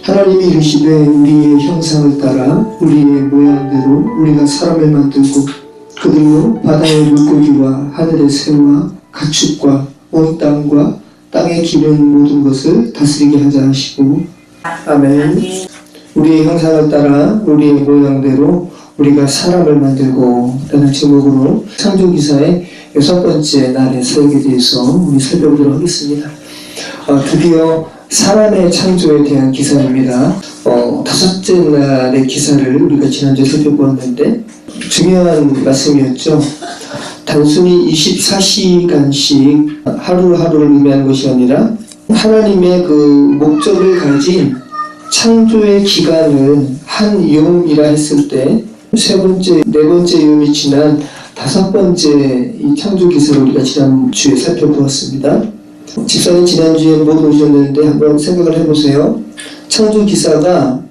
하나님이 이르시되 우리의 형상을 따라 우리의 모양대로 우리가 사람을 만들고 그들로 바다의 물고기와 하늘의 새와 가축과 온 땅과 땅에 기는 모든 것을 다스리게 하자 하시고 아멘. 우리의 형상을 따라 우리의 모양대로 우리가 사람을 만들고 라는 제목으로 창조기사의 6번째 날의 사역에 대해서 우리 살펴보도록 하겠습니다. 드디어 사람의 창조에 대한 기사입니다. 5째 날의 기사를 우리가 지난주에 살펴보았는데 중요한 말씀이었죠. 단순히 24시간씩 하루하루를 의미하는 것이 아니라 하나님의 그 목적을 가진 창조의 기간을 한 용이라 했을 때 세 번째, 네 번째 용이 지난 5번째 이 창조 기사를 우리가 지난주에 살펴보았습니다. 집사님 지난주에 못 오셨는데 한번 생각을 해보세요. 창조 기사가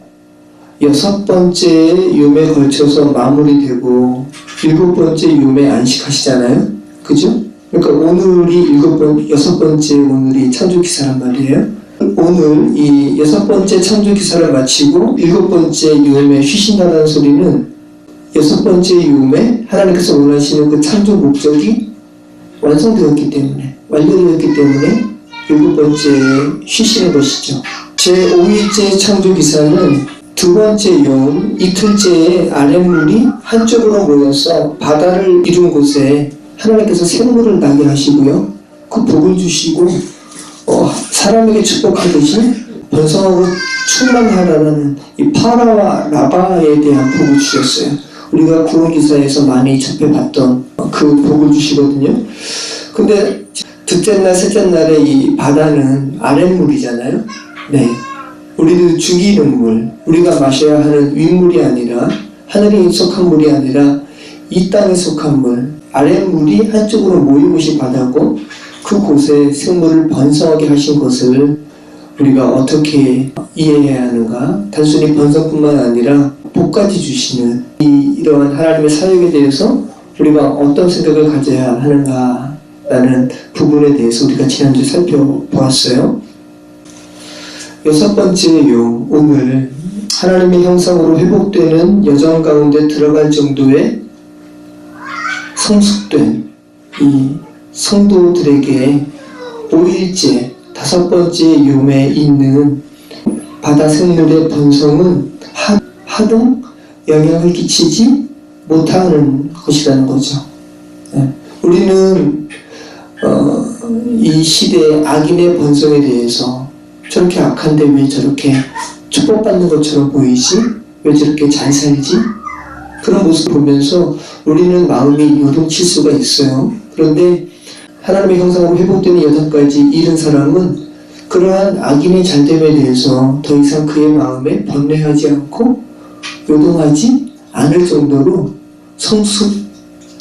6번째 용에 걸쳐서 마무리되고 7번째 용에 안식하시잖아요. 그죠? 그러니까 오늘이 6번째 오늘이 창조 기사란 말이에요. 오늘 이 6번째 창조 기사를 마치고 7번째 유음에 쉬신다는 소리는 6번째 유음에 하나님께서 원하시는 그 창조 목적이 완성되었기 때문에 완료되었기 때문에 7번째 쉬시는 것이죠. 제5일째 창조 기사는 두 번째 용 이틀째에 아랫물이 한쪽으로 모여서 바다를 이룬 곳에 하나님께서 샘물을 나게 하시고요. 그 복을 주시고 사람에게 축복하듯이 번성하고 충만하라는 이 파라와 라바에 대한 복을 주셨어요. 우리가 구원기사에서 많이 접해봤던 그 복을 주시거든요. 근데 둘째 날, 셋째 날에 이 바다는 아랫물이잖아요. 네. 우리도 죽이는 물, 우리가 마셔야 하는 윗물이 아니라 하늘에 속한 물이 아니라 이 땅에 속한 물, 아랫물이 한쪽으로 모인 곳이 바다고 그곳에 생물을 번성하게 하신 것을 우리가 어떻게 이해해야 하는가? 단순히 번성뿐만 아니라 복까지 주시는 이러한 하나님의 사역에 대해서 우리가 어떤 생각을 가져야 하는가라는 부분에 대해서 우리가 지난주에 살펴보았어요. 6번째 용, 오늘 하나님의 형상으로 회복되는 여정 가운데 들어갈 정도의 성숙된 이 성도들에게 5일째 5번째 용에 있는 바다 생물의 번성은 하등 영향을 끼치지 못하는 것이라는 거죠. 우리는 이 시대의 악인의 번성에 대해서 저렇게 악한데 왜 저렇게 축복받는 것처럼 보이지? 왜 저렇게 잘 살지? 그런 모습을 보면서 우리는 마음이 요동칠 수가 있어요. 그런데 하나님의 형상으로 회복되는 여정까지 이른 사람은 그러한 악인의 잘됨에 대해서 더 이상 그의 마음에 번뇌하지 않고 요동하지 않을 정도로 성숙,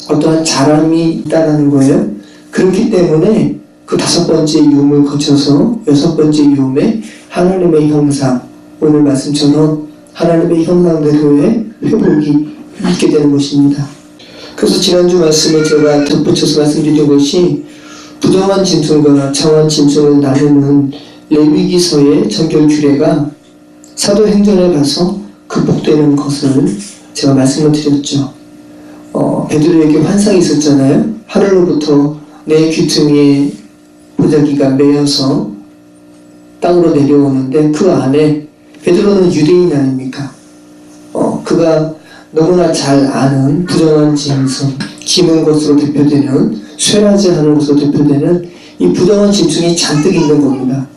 어떠한 자람이 있다는 거예요. 그렇기 때문에 그 5번째 유음을 거쳐서 6번째 유음에 하나님의 형상, 오늘 말씀처럼 하나님의 형상대로의 회복이 있게 되는 것입니다. 그래서 지난주 말씀에 제가 덧붙여서 말씀드린 것이 부정한 짐승과 정한 짐승을 나누는 레위기서의 정결 규례가 사도행전에 가서 극복되는 것을 제가 말씀을 드렸죠. 베드로에게 환상이 있었잖아요. 하늘로부터 내 귀퉁이에 보자기가 매여서 땅으로 내려오는데 그 안에 베드로는 유대인 아닙니까? 그가 너무나 잘 아는 부정한 짐승, 기는 것으로 대표되는 쇠라지 하는 것으로 대표되는 이 부정한 짐승이 잔뜩 있는 겁니다.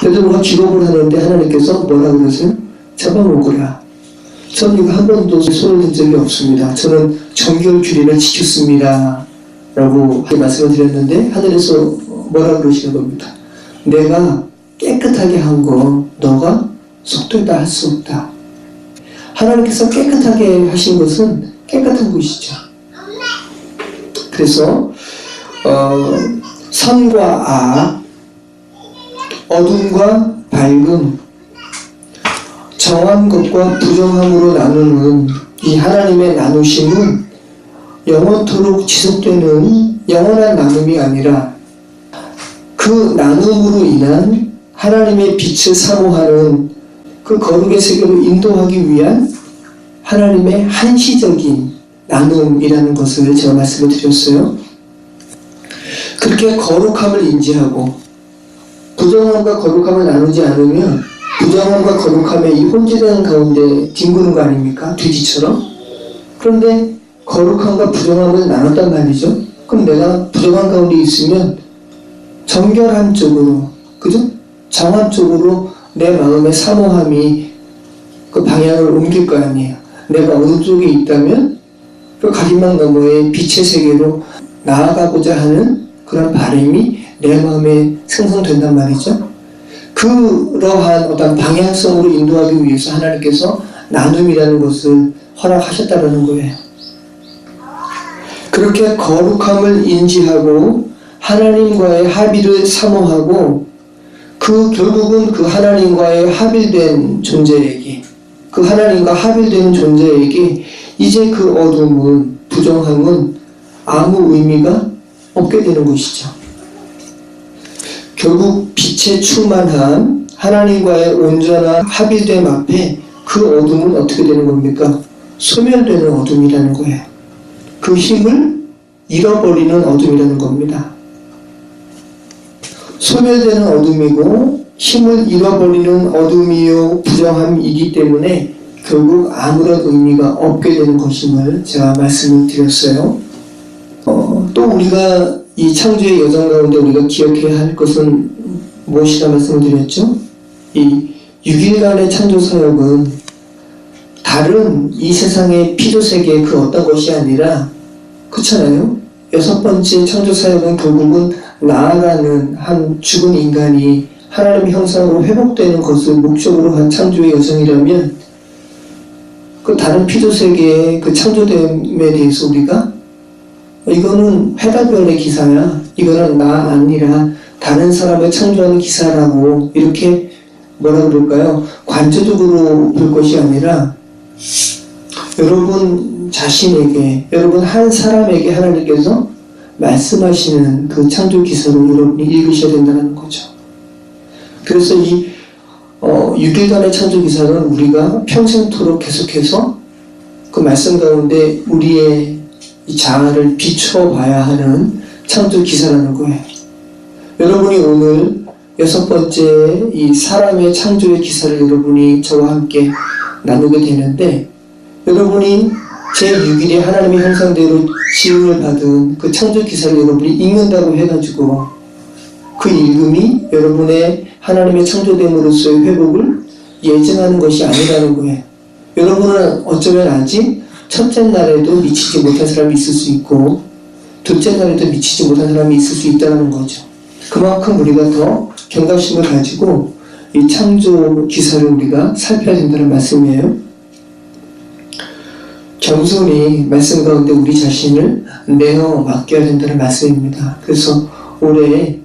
베드로가 기록을 하는데 하나님께서 뭐라 그러세요? 잡아먹으라. 저는 이거 한 번도 손을 댄 적이 없습니다. 저는 정결 규례를 지켰습니다. 라고 말씀을 드렸는데 하늘에서 뭐라 그러시는 겁니다. 내가 깨끗하게 한 거 너가 속되다 할 수 없다. 하나님께서 깨끗하게 하신 것은 깨끗한 것이죠. 그래서 선과 악, 어둠과 밝음, 정한 것과 부정함으로 나누는 이 하나님의 나누심은 영원토록 지속되는 영원한 나눔이 아니라 그 나눔으로 인한 하나님의 빛을 사모하는 그 그 거룩의 세계로 인도하기 위한 하나님의 한시적인 나눔이라는 것을 제가 말씀을 드렸어요. 그렇게 거룩함을 인지하고 부정함과 거룩함을 나누지 않으면 부정함과 거룩함의 이 혼재되는 가운데 뒹구는 거 아닙니까? 돼지처럼. 그런데 거룩함과 부정함을 나눴단 말이죠. 그럼 내가 부정함 가운데 있으면 정결함 쪽으로, 그죠? 정함 쪽으로 내 마음의 사모함이 그 방향을 옮길 거 아니에요. 내가 어느 쪽에 있다면 그 가림막 너머의 빛의 세계로 나아가고자 하는 그런 바람이 내 마음에 생성된단 말이죠. 그러한 어떤 방향성으로 인도하기 위해서 하나님께서 나눔이라는 것을 허락하셨다는 거예요. 그렇게 거룩함을 인지하고 하나님과의 합의를 사모하고 결국은 그 하나님과의 합일된 존재에게, 그 하나님과 합일되는 존재에게 이제 그 어둠은, 부정함은 아무 의미가 없게 되는 것이죠. 결국 빛에 충만한 하나님과의 온전한 합일됨 앞에 그 어둠은 어떻게 되는 겁니까? 소멸되는 어둠이라는 거예요. 그 힘을 잃어버리는 어둠이라는 겁니다. 소멸되는 어둠이고 힘을 잃어버리는 어둠이요 부정함이기 때문에 결국 아무런 의미가 없게 되는 것임을 제가 말씀을 드렸어요. 또 우리가 이 창조의 여정 가운데 우리가 기억해야 할 것은 무엇이라 말씀을 드렸죠? 이 6일간의 창조 사역은 다른 이 세상의 피조세계의 그 어떤 것이 아니라, 그렇잖아요? 6번째 창조 사역은 결국은 나아가는 한 죽은 인간이 하나님의 형상으로 회복되는 것을 목적으로 한 창조의 여정이라면 그 다른 피조세계의 그 창조됨에 대해서 우리가 이거는 회다별의 기사야, 이거는 나 아니라 다른 사람을 창조하는 기사라고 이렇게 뭐라 그럴까요? 관조적으로 볼 것이 아니라 여러분 자신에게, 여러분 한 사람에게 하나님께서 말씀하시는 그 창조 기사로 여러분이 읽으셔야 된다는 거죠. 그래서 이 6일간의 창조 기사는 우리가 평생토록 계속해서 그 말씀 가운데 우리의 이 자아를 비춰봐야 하는 창조 기사라는 거예요. 여러분이 오늘 6번째 이 사람의 창조의 기사를 여러분이 저와 함께 나누게 되는데, 여러분이 제6일에 하나님의 형상대로 지음을 받은 그 창조 기사를 여러분이 읽는다고 해가지고 그 읽음이 여러분의 하나님의 창조됨으로서의 회복을 예증하는 것이 아니라는 거예요. 여러분은 어쩌면 아직 첫째 날에도 미치지 못한 사람이 있을 수 있고 둘째 날에도 미치지 못한 사람이 있을 수 있다는 거죠. 그만큼 우리가 더 경각심을 가지고 이 창조 기사를 우리가 살펴야 된다는 말씀이에요. 겸손히 말씀 가운데 우리 자신을 내어 맡겨야 된다는 말씀입니다. 그래서 올해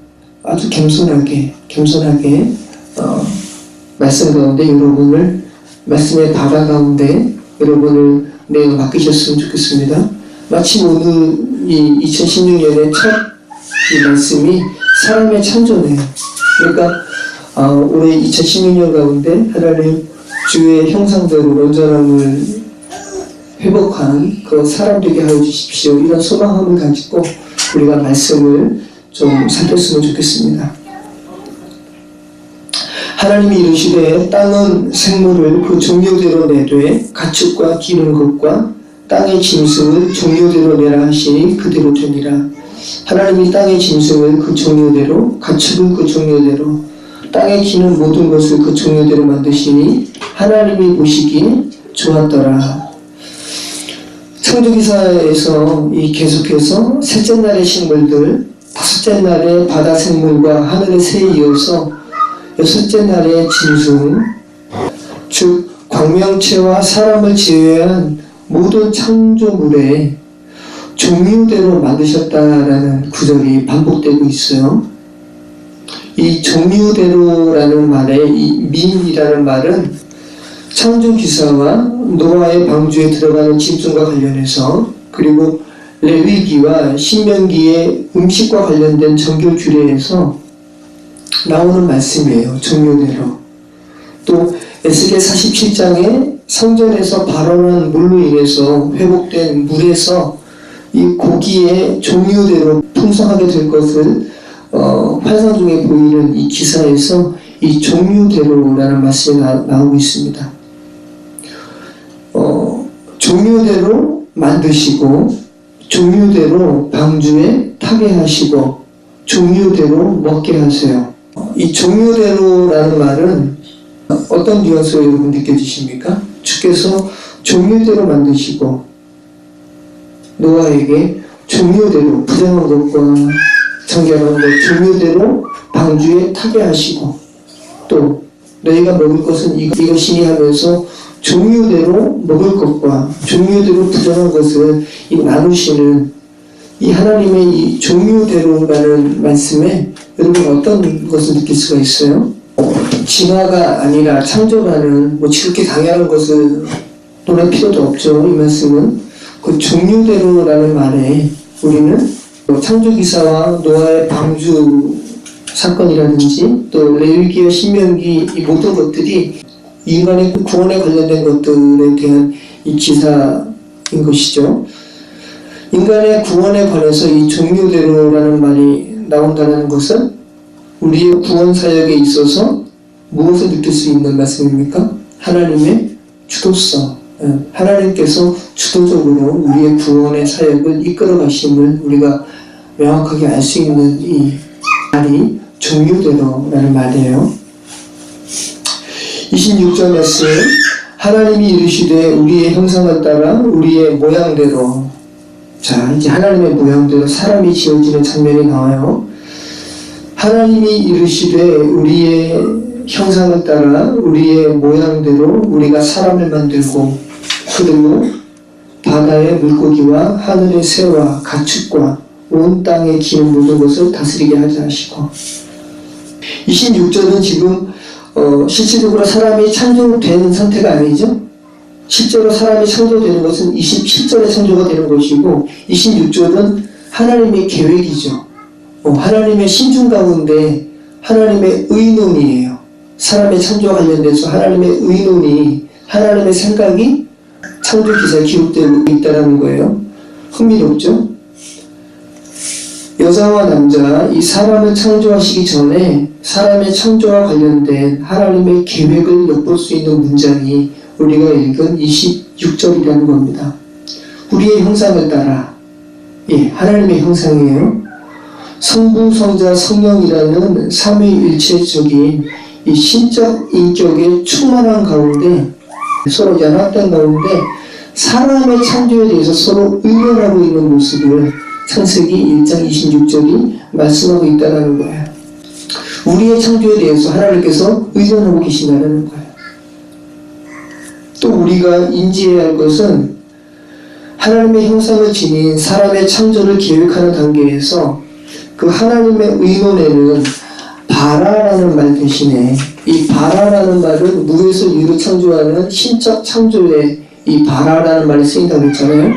아주 겸손하게 말씀 가운데 여러분을, 말씀의 바다 가운데 여러분을 내어 맡기셨으면 좋겠습니다. 마침 오늘 이 2016년의 첫 이 말씀이 사람의 창조네요. 그러니까 올해 2016년 가운데 하나님 주의 형상대로 온전함을 회복한 그 사람 되게 하여 주십시오. 이런 소망함을 가지고 우리가 말씀을 좀 살폈으면 좋겠습니다. 하나님이 이르시되 땅은 생물을 그 종류대로 내되 가축과 기는 것과 땅의 짐승을 종류대로 내라 하시니 그대로 되니라. 하나님이 땅의 짐승을 그 종류대로, 가축을 그 종류대로, 땅에 기는 모든 것을 그 종류대로 만드시니 하나님이 보시기에 좋았더라. 창조기사에서 이 계속해서 셋째 날의 식물들, 다섯째 날의 바다 생물과 하늘의 새에 이어서 여섯째 날의 짐승, 즉 광명체와 사람을 제외한 모든 창조물에 종류대로 만드셨다라는 구절이 반복되고 있어요. 이 종류대로라는 말의 이 민이라는 말은 창조기사와 노아의 방주에 들어가는 짐승과 관련해서, 그리고 레위기와 신명기의 음식과 관련된 정결 규례에서 나오는 말씀이에요. 종류대로. 또 에스겔 47장에 성전에서 발원한 물로 인해서 회복된 물에서 이 고기의 종류대로 풍성하게 될 것을 환상 중에 보이는 이 기사에서 이 종류대로라는 말씀이 나오고 있습니다. 종류대로 만드시고 종류대로 방주에 타게 하시고 종류대로 먹게 하세요. 이 종류대로라는 말은 어떤 뉘앙스로 여러분 느껴지십니까? 주께서 종류대로 만드시고 노아에게 종류대로 부정한 것과 정결한 것 종류대로 방주에 타게 하시고 또 너희가 먹을 것은 이것이니 하면서 종류대로 먹을 것과 종류대로 부정한 것을 나누시는 이 하나님의 이 종류대로라는 말씀에 여러분 어떤 것을 느낄 수가 있어요? 진화가 아니라 창조라는 지극히 당연한 것을 논할 필요도 없죠. 이 말씀은 그 종류대로라는 말에 우리는 창조기사와 노아의 방주 사건이라든지 또 레위기와 신명기 이 모든 것들이 인간의 구원에 관련된 것들에 대한 이 기사인 것이죠. 인간의 구원에 관해서 이 종류대로라는 말이 나온다는 것은 우리의 구원 사역에 있어서 무엇을 느낄 수 있는 말씀입니까? 하나님의 주도성, 하나님께서 주도적으로 우리의 구원의 사역을 이끌어 가심을 우리가 명확하게 알 수 있는 이 말이 종류대로라는 말이에요. 26절 말씀, 하나님이 이르시되 우리의 형상을 따라 우리의 모양대로. 자, 이제 하나님의 모양대로 사람이 지어지는 장면이 나와요. 하나님이 이르시되 우리의 형상을 따라 우리의 모양대로 우리가 사람을 만들고 그리고 바다의 물고기와 하늘의 새와 가축과 온 땅에 기는 모든 것을 다스리게 하자 하시고 26절은 지금 실질적으로 사람이 창조되는 상태가 아니죠. 실제로 사람이 창조되는 것은 27절에 창조가 되는 것이고 26절은 하나님의 계획이죠. 하나님의 신중 가운데 하나님의 의논이에요. 사람의 창조와 관련돼서 하나님의 의논이 하나님의 생각이 창조기사에 기록되고 있다는 거예요. 흥미롭죠? 여자와 남자, 이 사람을 창조하시기 전에 사람의 창조와 관련된 하나님의 계획을 엿볼 수 있는 문장이 우리가 읽은 26절이라는 겁니다. 우리의 형상을 따라, 하나님의 형상이에요. 성부, 성자, 성령이라는 삼위일체적인 이 신적 인격의 충만한 가운데 서로 연합된 가운데 사람의 창조에 대해서 서로 의논하고 있는 모습을 창세기 1장 26절이 말씀하고 있다는 거예요. 우리의 창조에 대해서 하나님께서 의논하고 계신다는 거예요. 또 우리가 인지해야 할 것은 하나님의 형상을 지닌 사람의 창조를 계획하는 단계에서 그 하나님의 의논에는 바라라는 말 대신에 이 바라라는 말은 무에서 유로 창조하는 신적 창조에 이 바라라는 말이 쓰인다고 했잖아요.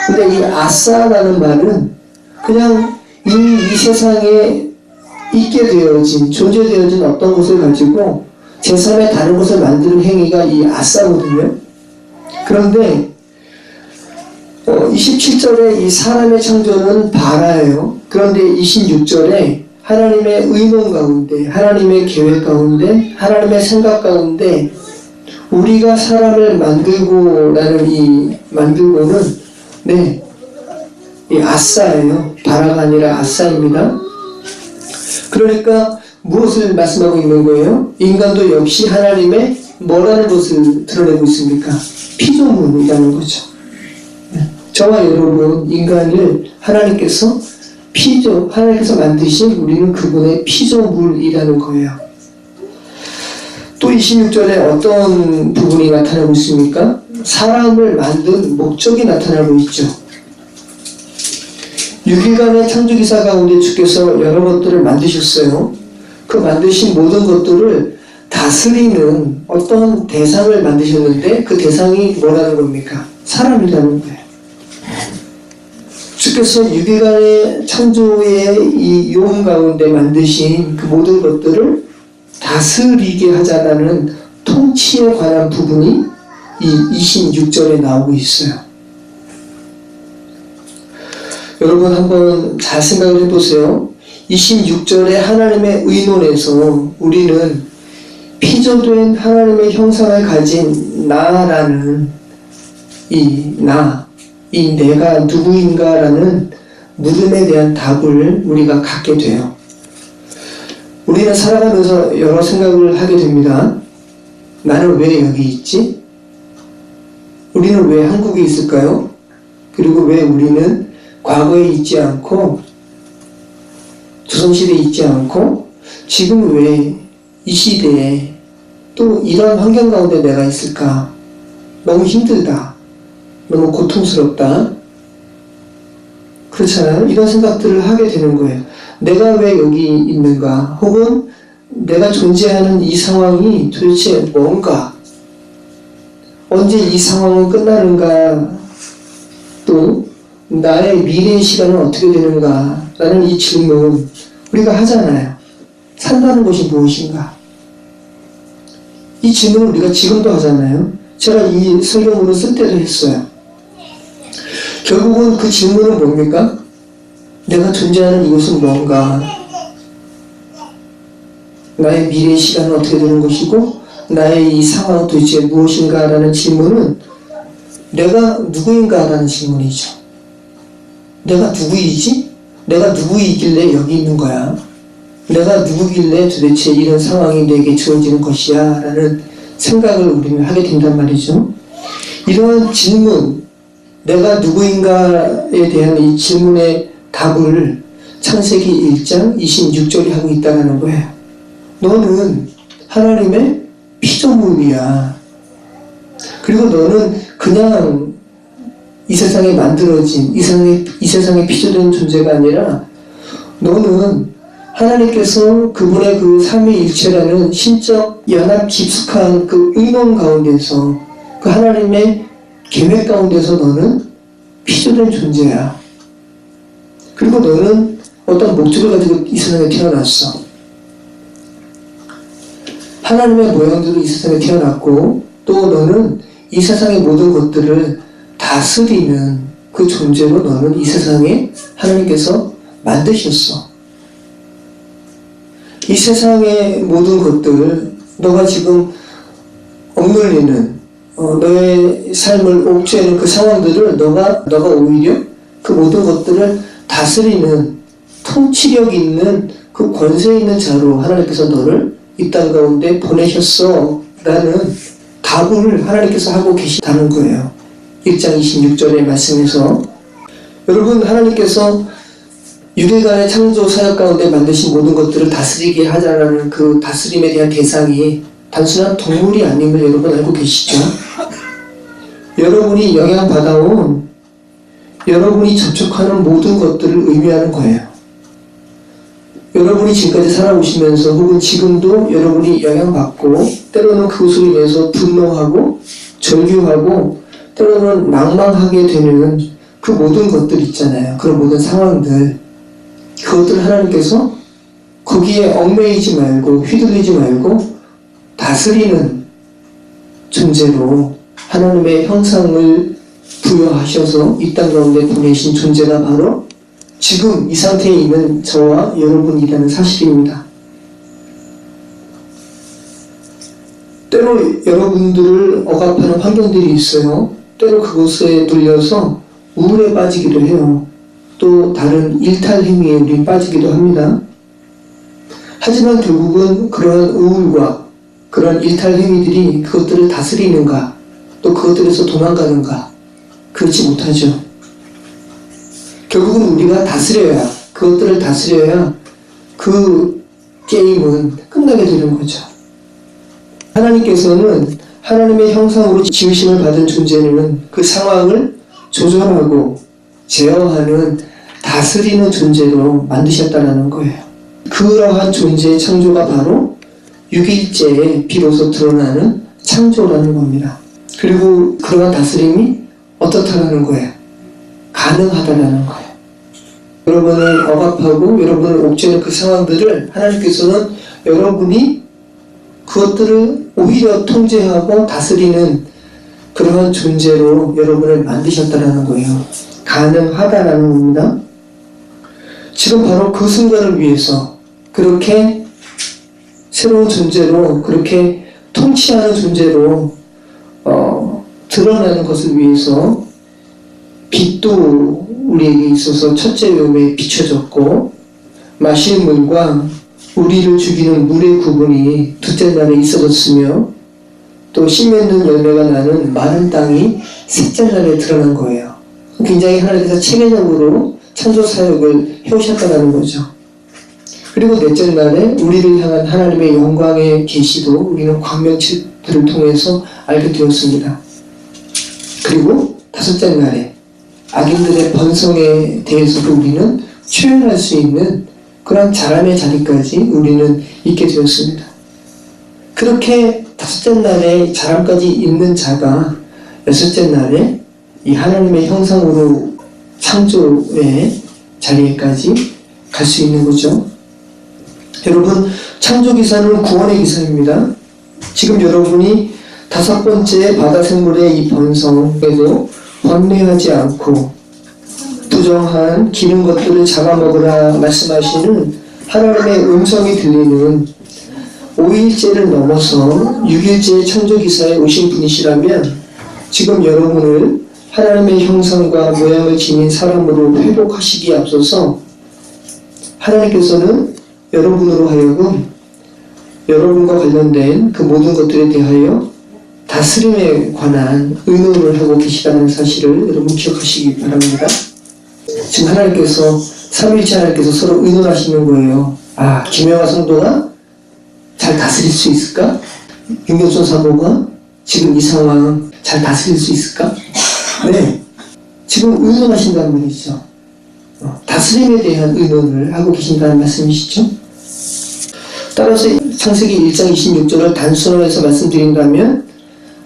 근데 이 아싸라는 말은 그냥 이 세상에 있게 되어진, 존재되어진 어떤 것을 가지고 제3의 다른 것을 만드는 행위가 이 아싸거든요. 그런데 27절에 이 사람의 창조는 바라예요. 그런데 26절에 하나님의 의논 가운데, 하나님의 계획 가운데, 하나님의 생각 가운데 우리가 사람을 만들고라는 이 만들고는 이 아싸예요. 바라가 아니라 아싸입니다. 그러니까 무엇을 말씀하고 있는 거예요? 인간도 역시 하나님의 뭐라는 것을 드러내고 있습니까? 피조물이라는 거죠. 저와 여러분 인간을 하나님께서 만드신 우리는 그분의 피조물이라는 거예요. 또 26절에 어떤 부분이 나타나고 있습니까? 사람을 만든 목적이 나타나고 있죠. 6일간의 창조기사 가운데 주께서 여러 것들을 만드셨어요. 그 만드신 모든 것들을 다스리는 어떤 대상을 만드셨는데 그 대상이 뭐라는 겁니까? 사람이라는 거예요. 주께서 6일간의 창조의 이 요음 가운데 만드신 그 모든 것들을 다스리게 하자라는 통치에 관한 부분이 이 26절에 나오고 있어요. 여러분 한번 잘 생각을 해보세요. 26절에 하나님의 의논에서 우리는 피조된 하나님의 형상을 가진 나라는 이 내가 누구인가라는 물음에 대한 답을 우리가 갖게 돼요. 우리는 살아가면서 여러 생각을 하게 됩니다. 나는 왜 여기 있지? 우리는 왜 한국에 있을까요? 그리고 왜 우리는 과거에 있지 않고 조선시대에 있지 않고 지금 왜 이 시대에 또 이런 환경 가운데 내가 있을까? 너무 힘들다. 너무 고통스럽다. 그렇잖아요. 이런 생각들을 하게 되는 거예요. 내가 왜 여기 있는가? 혹은 내가 존재하는 이 상황이 도대체 뭔가? 언제 이 상황은 끝나는가? 또 나의 미래의 시간은 어떻게 되는가? 라는 이 질문 우리가 하잖아요. 산다는 것이 무엇인가? 이 질문을 우리가 지금도 하잖아요. 제가 이 설교문을 쓸 때도 했어요. 결국은 그 질문은 뭡니까? 내가 존재하는 이것은 뭔가? 나의 미래의 시간은 어떻게 되는 것이고 나의 이 상황은 도대체 무엇인가? 라는 질문은 내가 누구인가? 라는 질문이죠. 내가 누구이지? 내가 누구이길래 여기 있는 거야? 내가 누구길래 도대체 이런 상황이 내게 주어지는 것이야? 라는 생각을 우리는 하게 된단 말이죠. 이러한 질문, 내가 누구인가에 대한 이 질문의 답을 창세기 1장 26절이 하고 있다는 거예요. 너는 하나님의 피조물이야. 그리고 너는 그냥 이 세상에 만들어진 이 세상에 피조된 존재가 아니라 너는 하나님께서 그분의 그 삼위일체라는 신적 연합 깊숙한 그 의논 가운데서 그 하나님의 계획 가운데서 너는 피조된 존재야. 그리고 너는 어떤 목적을 가지고 이 세상에 태어났어. 하나님의 모양대로 이 세상에 태어났고 또 너는 이 세상의 모든 것들을 다스리는 그 존재로 너는 이 세상에 하나님께서 만드셨어. 이 세상의 모든 것들, 너가 지금 억눌리는 너의 삶을 옥죄하는 그 상황들을 너가 오히려 그 모든 것들을 다스리는 통치력 있는 그 권세 있는 자로 하나님께서 너를 이 땅 가운데 보내셨어 라는 답을 하나님께서 하고 계시다는 거예요. 1장 26절의 말씀에서 여러분 하나님께서 유대간의 창조 사역 가운데 만드신 모든 것들을 다스리게 하자라는 그 다스림에 대한 대상이 단순한 동물이 아님을 여러분 알고 계시죠? 여러분이 영향받아온 여러분이 접촉하는 모든 것들을 의미하는 거예요. 여러분이 지금까지 살아오시면서 혹은 지금도 여러분이 영향받고 때로는 그것으로 인해서 분노하고 절규하고 때로는 낭망하게 되는 그 모든 것들 있잖아요. 그런 모든 상황들 그것들 하나님께서 거기에 얽매이지 말고 휘둘리지 말고 다스리는 존재로 하나님의 형상을 부여하셔서 이 땅 가운데 보내신 존재가 바로 지금 이 상태에 있는 저와 여러분이라는 사실입니다. 때로 여러분들을 억압하는 환경들이 있어요. 때로 그것에 눌려서 우울에 빠지기도 해요. 또 다른 일탈 행위에 우리 빠지기도 합니다. 하지만 결국은 그러한 우울과 그러한 일탈 행위들이 그것들을 다스리는가 또 그것들에서 도망가는가 그렇지 못하죠. 결국은 우리가 다스려야 그것들을 다스려야 그 게임은 끝나게 되는 거죠. 하나님께서는 하나님의 형상으로 지으심을 받은 존재는 그 상황을 조절하고 제어하는 다스리는 존재로 만드셨다는 거예요. 그러한 존재의 창조가 바로 6일째에 비로소 드러나는 창조라는 겁니다. 그리고 그러한 다스림이 어떻다라는 거예요? 가능하다라는 거예요. 여러분을 억압하고 여러분을 옥죄는 그 상황들을 하나님께서는 여러분이 그것들을 오히려 통제하고 다스리는 그러한 존재로 여러분을 만드셨다라는 거예요. 가능하다라는 겁니다. 지금 바로 그 순간을 위해서 그렇게 새로운 존재로, 그렇게 통치하는 존재로 드러나는 것을 위해서 빛도 우리에게 있어서 첫째 요매에 비춰졌고, 마실 물과 우리를 죽이는 물의 구분이 둘째 날에 있어졌으며, 또 씨 맺는 열매가 나는 마른 땅이 셋째 날에 드러난 거예요. 굉장히 하나님께서 체계적으로 창조 사역을 해오셨다는 거죠. 그리고 넷째 날에 우리를 향한 하나님의 영광의 계시도 우리는 광명체들을 통해서 알게 되었습니다. 그리고 다섯째 날에 악인들의 번성에 대해서도 우리는 표현할 수 있는 그런 자람의 자리까지 우리는 있게 되었습니다. 그렇게 다섯째 날에 자람까지 있는 자가 여섯째 날에 이 하나님의 형상으로 창조의 자리에까지 갈 수 있는 거죠. 여러분, 창조기사는 구원의 기사입니다. 지금 여러분이 다섯 번째 바다 생물의 이 번성에도 번뇌하지 않고 부정한 기는 것들을 잡아먹으라 말씀하시는 하나님의 음성이 들리는 5일째를 넘어서 6일째의 창조기사에 오신 분이시라면 지금 여러분을 하나님의 형상과 모양을 지닌 사람으로 회복하시기에 앞서서 하나님께서는 여러분으로 하여금 여러분과 관련된 그 모든 것들에 대하여 다스림에 관한 의논을 하고 계시다는 사실을 여러분 기억하시기 바랍니다. 지금 하나님께서, 삼위일체 하나님께서 서로 의논하시는 거예요. 아, 김영하 성도가 잘 다스릴 수 있을까? 윤경선 사모가 지금 이 상황 잘 다스릴 수 있을까? 네, 지금 의논하신다는 말이죠. 다스림에 대한 의논을 하고 계신다는 말씀이시죠. 따라서 창세기 1장 26절을 단순화해서 말씀드린다면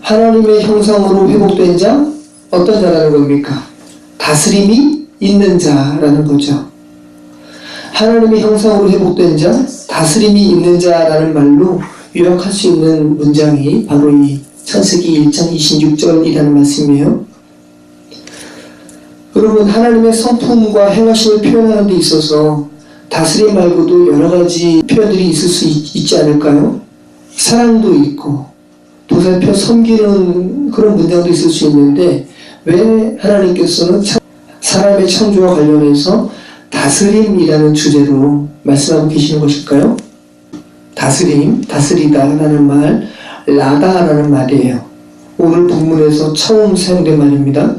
하나님의 형상으로 회복된 자, 어떤 자라는 겁니까? 다스림이 있는 자라는 거죠. 하나님의 형상으로 회복된 자, 다스림이 있는 자라는 말로 요약할 수 있는 문장이 바로 이 창세기 1장 26절이라는 말씀이에요. 여러분, 하나님의 성품과 행하심을 표현하는 데 있어서 다스림 말고도 여러 가지 표현들이 있을 수 있지 않을까요? 사랑도 있고 보살펴 섬기는 그런 문장도 있을 수 있는데, 왜 하나님께서는 사람의 창조와 관련해서 다스림이라는 주제로 말씀하고 계시는 것일까요? 다스림, 다스리다라는 말, 라다라는 말이에요. 오늘 본문에서 처음 사용된 말입니다.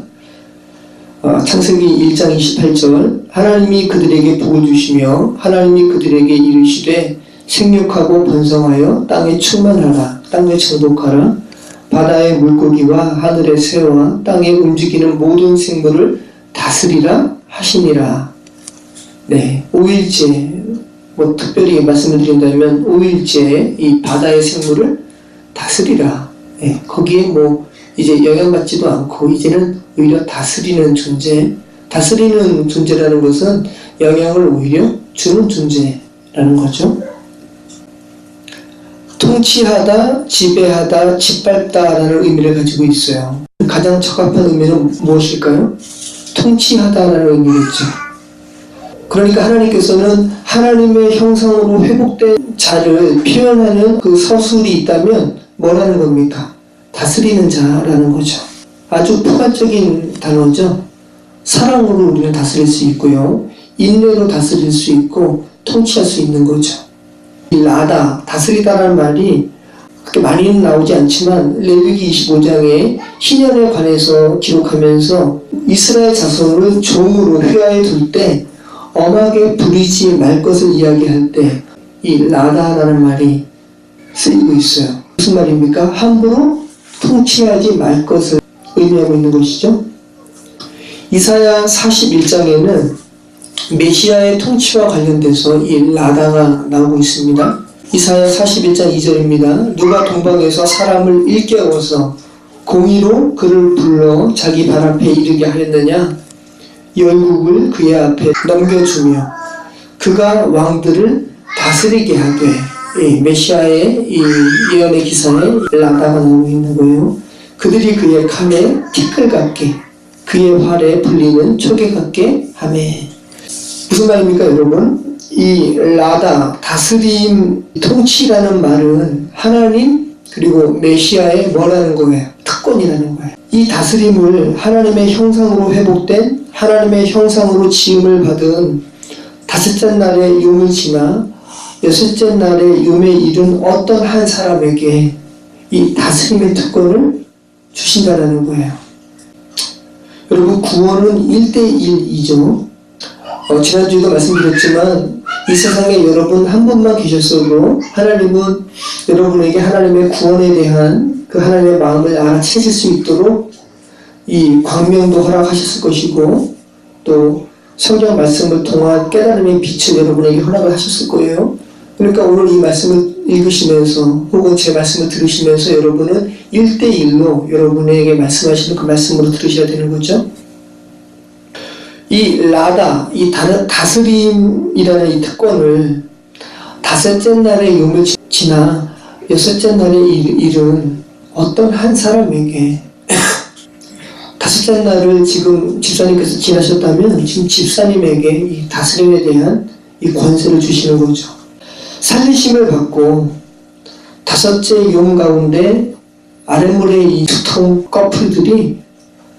창세기 1장 28절, 하나님이 그들에게 복을 주시며 하나님이 그들에게 이르시되 생육하고 번성하여 땅에 충만하라, 땅에 정복하라, 바다의 물고기와 하늘의 새와 땅에 움직이는 모든 생물을 다스리라 하시니라. 네, 5일째, 특별히 말씀을 드린다면 5일째 이 바다의 생물을 다스리라. 네, 거기에 이제 영향받지도 않고 이제는 오히려 다스리는 존재, 다스리는 존재라는 것은 영향을 오히려 주는 존재라는 거죠. 통치하다, 지배하다, 짓밟다라는 의미를 가지고 있어요. 가장 적합한 의미는 무엇일까요? 통치하다라는 의미겠죠. 그러니까 하나님께서는 하나님의 형상으로 회복된 자를 표현하는 그 서술이 있다면 뭐라는 겁니까? 다스리는 자라는 거죠. 아주 포괄적인 단어죠. 사랑으로 우리는 다스릴 수 있고요, 인내로 다스릴 수 있고 통치할 수 있는 거죠. 라다, 다스리다라는 말이 그렇게 많이는 나오지 않지만 레위기 25장에 희년에 관해서 기록하면서 이스라엘 자손을 종으로 회하에 둘 때 엄하게 부리지 말 것을 이야기할 때 이 라다라는 말이 쓰이고 있어요. 무슨 말입니까? 함부로 통치하지 말 것을 의미하고 있는 것이죠. 이사야 41장에는 메시아의 통치와 관련돼서 이 라다가 나오고 있습니다. 이사야 41장 2절입니다. 누가 동방에서 사람을 일깨워서 공의로 그를 불러 자기 발 앞에 이르게 하였느냐? 열국을 그의 앞에 넘겨주며 그가 왕들을 다스리게 하되 이 메시아의 이 예언의 기사에 라다가 나오고 있는 거예요. 그들이 그의 칼에 티끌 같게 그의 활에 불리는 초계 같게 하매. 무슨 말입니까 여러분? 이 라다, 다스림, 통치라는 말은 하나님 그리고 메시아의 뭐라는 거예요? 특권이라는 거예요. 이 다스림을 하나님의 형상으로 회복된 하나님의 형상으로 지음을 받은 다섯째 날에 용을 지나 여섯째 날에 용에 이른 어떤 한 사람에게 이 다스림의 특권을 주신다라는 거예요. 여러분 구원은 1대1이죠. 지난주에도 말씀드렸지만 이 세상에 여러분 한 분만 계셨어도 하나님은 여러분에게 하나님의 구원에 대한 그 하나님의 마음을 알아채실 수 있도록 이 광명도 허락하셨을 것이고 또 성경 말씀을 통한 깨달음의 빛을 여러분에게 허락을 하셨을 거예요. 그러니까 오늘 이 말씀을 읽으시면서 혹은 제 말씀을 들으시면서 여러분은 1대1로 여러분에게 말씀하시는 그 말씀으로 들으셔야 되는 거죠. 이 라다, 이 다스림이라는 이 특권을 다섯째 날에 용을 지나 여섯째 날에 이른 어떤 한 사람에게 다섯째 날을 지금 집사님께서 지나셨다면 지금 집사님에게 이 다스림에 대한 이 권세를 주시는 거죠. 살리심을 받고 다섯째 용 가운데 아랫물의 이 두통 커플들이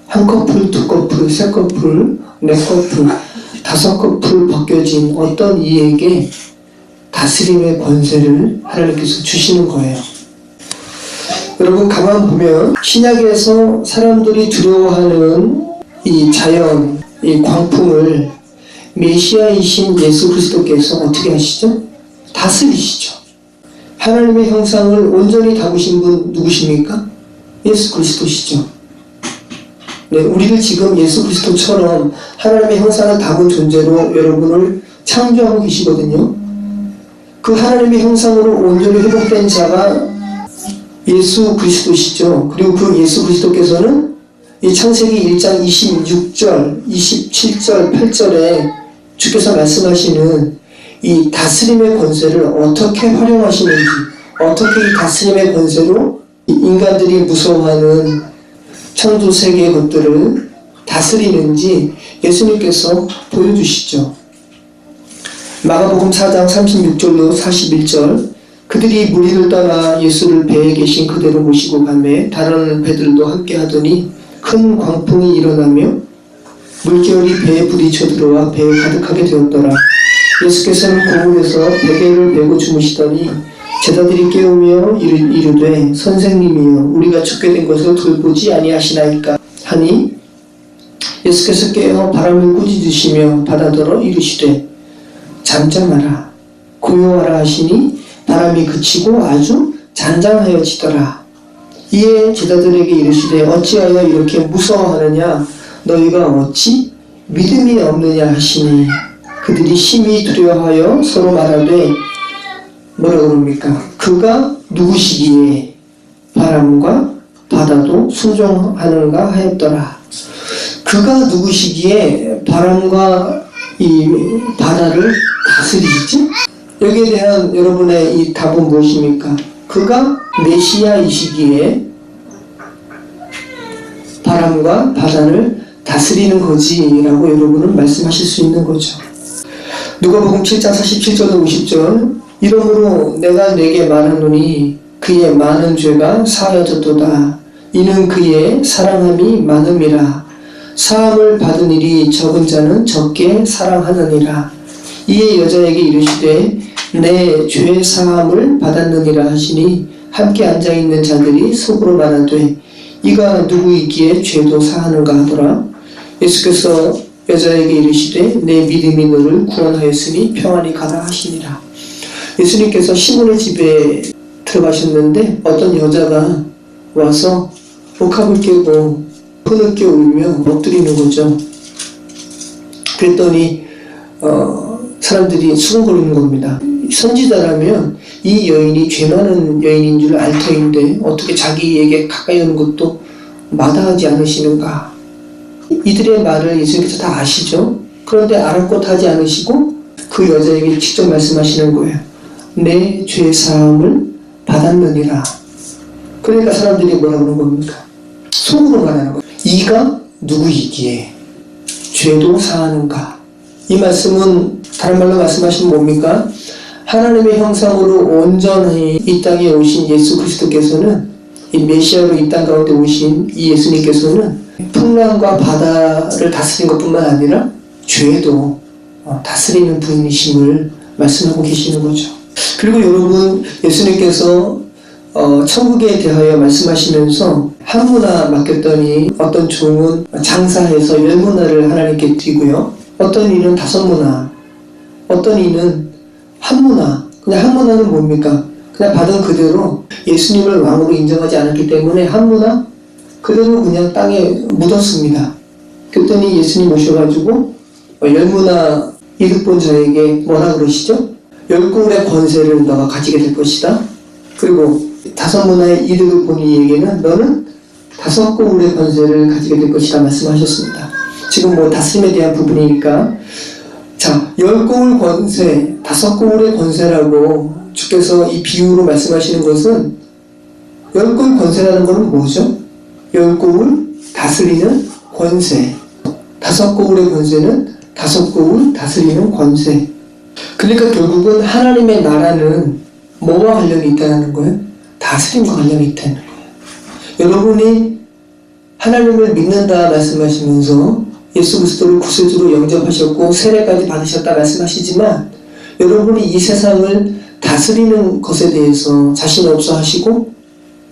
한 커플, 두 커플, 세 커플, 네 커플, 다섯 커플 벗겨진 어떤 이에게 다스림의 권세를 하나님께서 주시는 거예요. 여러분 가만 보면 신약에서 사람들이 두려워하는 이 자연, 이 광풍을 메시아이신 예수 그리스도께서 어떻게 하시죠? 다스리시죠. 하나님의 형상을 온전히 담으신 분 누구십니까? 예수 그리스도시죠. 네, 우리를 지금 예수 그리스도처럼 하나님의 형상을 담은 존재로 여러분을 창조하고 계시거든요. 그 하나님의 형상으로 온전히 회복된 자가 예수 그리스도시죠. 그리고 그 예수 그리스도께서는 이 창세기 1장 26절, 27절, 8절에 주께서 말씀하시는 이 다스림의 권세를 어떻게 활용하시는지, 어떻게 이 다스림의 권세로 인간들이 무서워하는 창조 세계의 것들을 다스리는지 예수님께서 보여주시죠. 마가복음 4장 36절로 41절 그들이 무리를 따라 예수를 배에 계신 그대로 모시고 가매 다른 배들도 함께 하더니 큰 광풍이 일어나며 물결이 배에 부딪혀 들어와 배에 가득하게 되었더라. 예수께서는 고문에서 베개를 메고 주무시더니 제자들이 깨우며 이르되 선생님이여 우리가 죽게 된 것을 돌보지 아니하시나이까 하니 예수께서 깨어 바람을 꾸짖으시며 바다더러 이르시되 잠잠하라 고요하라 하시니 바람이 그치고 아주 잔잔하여지더라. 이에 제자들에게 이르시되 어찌하여 이렇게 무서워하느냐 너희가 어찌 믿음이 없느냐 하시니 그들이 심히 두려워하여 서로 말하되 뭐라고 그럽니까? 그가 누구시기에 바람과 바다도 순종하는가 하였더라. 그가 누구시기에 바람과 이 바다를 다스리시지? 여기에 대한 여러분의 이 답은 무엇입니까? 그가 메시아이시기에 바람과 바다를 다스리는 거지라고 여러분은 말씀하실 수 있는 거죠. 누가복음 7장 47절로 50절 이러므로 내가 네게 말하노니 그의 많은 죄가 사하여졌도다. 이는 그의 사랑함이 많음이라. 사함을 받은 일이 적은 자는 적게 사랑하느니라. 이에 여자에게 이르시되 내 죄 사함을 받았느니라 하시니 함께 앉아있는 자들이 속으로 말하되 이가 누구이기에 죄도 사하는가 하더라. 예수께서 여자에게 이르시되 내 믿음이 너를 구원하였으니 평안히 가라 하시니라. 예수님께서 시몬의 집에 들어가셨는데 어떤 여자가 와서 옥합을 깨고 흐느껴 울며 엎드리는 거죠. 그랬더니 사람들이 수군거리는 겁니다. 선지자라면 이 여인이 죄 많은 여인인 줄 알 터인데 어떻게 자기에게 가까이 오는 것도 마다하지 않으시는가. 이들의 말을 예수님께서 다 아시죠. 그런데 아랑곳하지 않으시고 그 여자에게 직접 말씀하시는 거예요. 내 죄사함을 받았느니라. 그러니까 사람들이 뭐라 그러는 겁니까? 속으로 말하는 거예요. 이가 누구이기에 죄도 사하는가? 이 말씀은 다른 말로 말씀하시면 뭡니까? 하나님의 형상으로 온전히 이 땅에 오신 예수 그리스도께서는, 이 메시아로 이 땅 가운데 오신 이 예수님께서는 풍랑과 바다를 다스린 것뿐만 아니라 죄도 다스리는 분이심을 말씀하고 계시는 거죠. 그리고 여러분, 예수님께서 천국에 대하여 말씀하시면서 한 문화 맡겼더니 어떤 종은 장사해서 10문화를 하나님께 드리고요, 어떤 이는 5문화, 어떤 이는 1문화. 그냥 1문화는 뭡니까? 그냥 받은 그대로 예수님을 왕으로 인정하지 않았기 때문에 1문화 그대로 그냥 땅에 묻었습니다. 그랬더니 예수님 오셔가지고 10문화 이득 본 자에게 뭐라 그러시죠? 10고울의 권세를 너가 가지게 될 것이다. 그리고 5문화의 이득을 본 이에게는 너는 5고울의 권세를 가지게 될 것이다 말씀하셨습니다. 지금 뭐 다스림에 대한 부분이니까, 자, 10고울 권세, 5고울의 권세라고 주께서 이 비유로 말씀하시는 것은, 10고울 권세라는 것은 뭐죠? 10고울 다스리는 권세, 5고울의 권세는 5고울 다스리는 권세. 그러니까 결국은 하나님의 나라는 뭐와 관련이 있다는 거예요? 다스림과 관련이 있다는 거예요. 여러분이 하나님을 믿는다 말씀하시면서 예수 그리스도를 구세주로 영접하셨고 세례까지 받으셨다 말씀하시지만, 여러분이 이 세상을 다스리는 것에 대해서 자신 없어 하시고,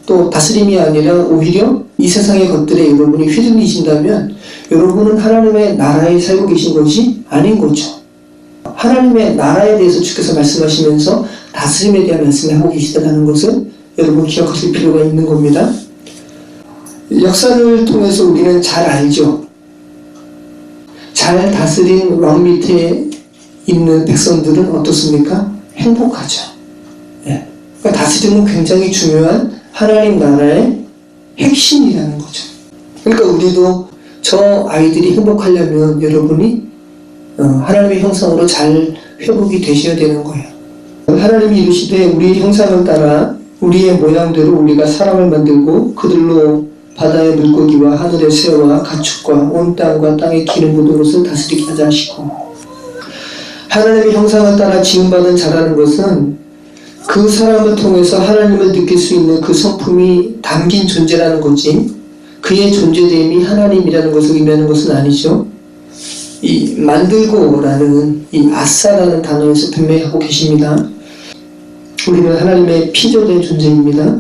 또 다스림이 아니라 오히려 이 세상의 것들에 여러분이 휘둘리신다면 여러분은 하나님의 나라에 살고 계신 것이 아닌 거죠. 하나님의 나라에 대해서 주께서 말씀하시면서 다스림에 대한 말씀을 하고 계시다는 것을 여러분 기억하실 필요가 있는 겁니다. 역사를 통해서 우리는 잘 알죠. 잘 다스린 왕 밑에 있는 백성들은 어떻습니까? 행복하죠. 예. 그러니까 다스림은 굉장히 중요한 하나님 나라의 핵심이라는 거죠. 그러니까 우리도 저 아이들이 행복하려면 여러분이 하나님의 형상으로 잘 회복이 되셔야 되는 거예요. 하나님이 이르시되 우리의 형상을 따라 우리의 모양대로 우리가 사람을 만들고 그들로 바다의 물고기와 하늘의 새와 가축과 온 땅과 땅에 기는 모든 것을 다스리게 하자 하시고, 하나님의 형상을 따라 지음받은 자라는 것은 그 사람을 통해서 하나님을 느낄 수 있는 그 성품이 담긴 존재라는 거지, 그의 존재됨이 하나님이라는 것을 의미하는 것은 아니죠. 이 만들고라는 이 아싸라는 단어에서 분명히 하고 계십니다. 우리는 하나님의 피조된 존재입니다.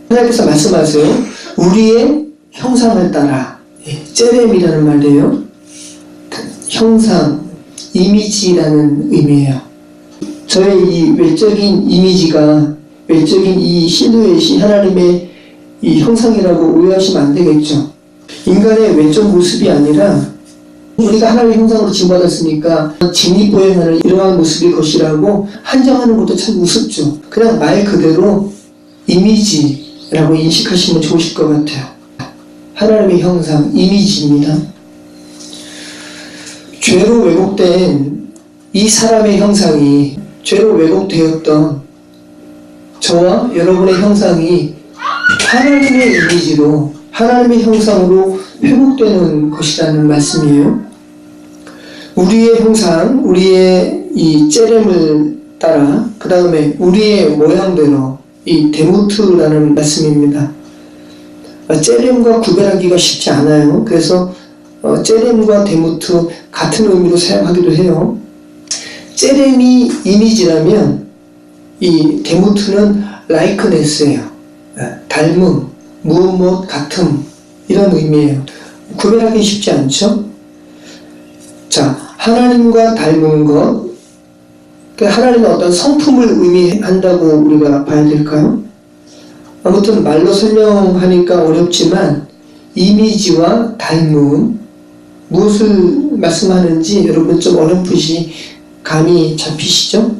하나님께서 말씀하세요. 우리의 형상을 따라, 째렘이라는 말이에요. 형상, 이미지라는 의미예요. 저의 이 외적인 이미지가, 외적인 이 실루엣이 하나님의 이 형상이라고 오해하시면 안 되겠죠. 인간의 외적 모습이 아니라 우리가 하나님의 형상으로 지음받았으니까 직립보행하는 이러한 모습일 것이라고 한정하는 것도 참 우습죠. 그냥 말 그대로 이미지라고 인식하시면 좋으실 것 같아요. 하나님의 형상, 이미지입니다. 죄로 왜곡된 이 사람의 형상이, 죄로 왜곡되었던 저와 여러분의 형상이 하나님의 이미지로, 하나님의 형상으로 회복되는 것이라는 말씀이에요. 우리의 형상, 우리의 이 째렘을 따라, 그 다음에 우리의 모양대로, 이 데모트라는 말씀입니다. 째렘과 구별하기가 쉽지 않아요. 그래서 째렘과 데모트 같은 의미로 사용하기도 해요. 째렘이 이미지라면 이 데모트는 라이크네스예요. 닮음, 무엇 같음, 이런 의미예요. 구별하기 쉽지 않죠? 자, 하나님과 닮은 것, 하나님의 어떤 성품을 의미한다고 우리가 봐야 될까요? 아무튼 말로 설명하니까 어렵지만 이미지와 닮음, 무엇을 말씀하는지 여러분 좀 어렴풋이 감이 잡히시죠?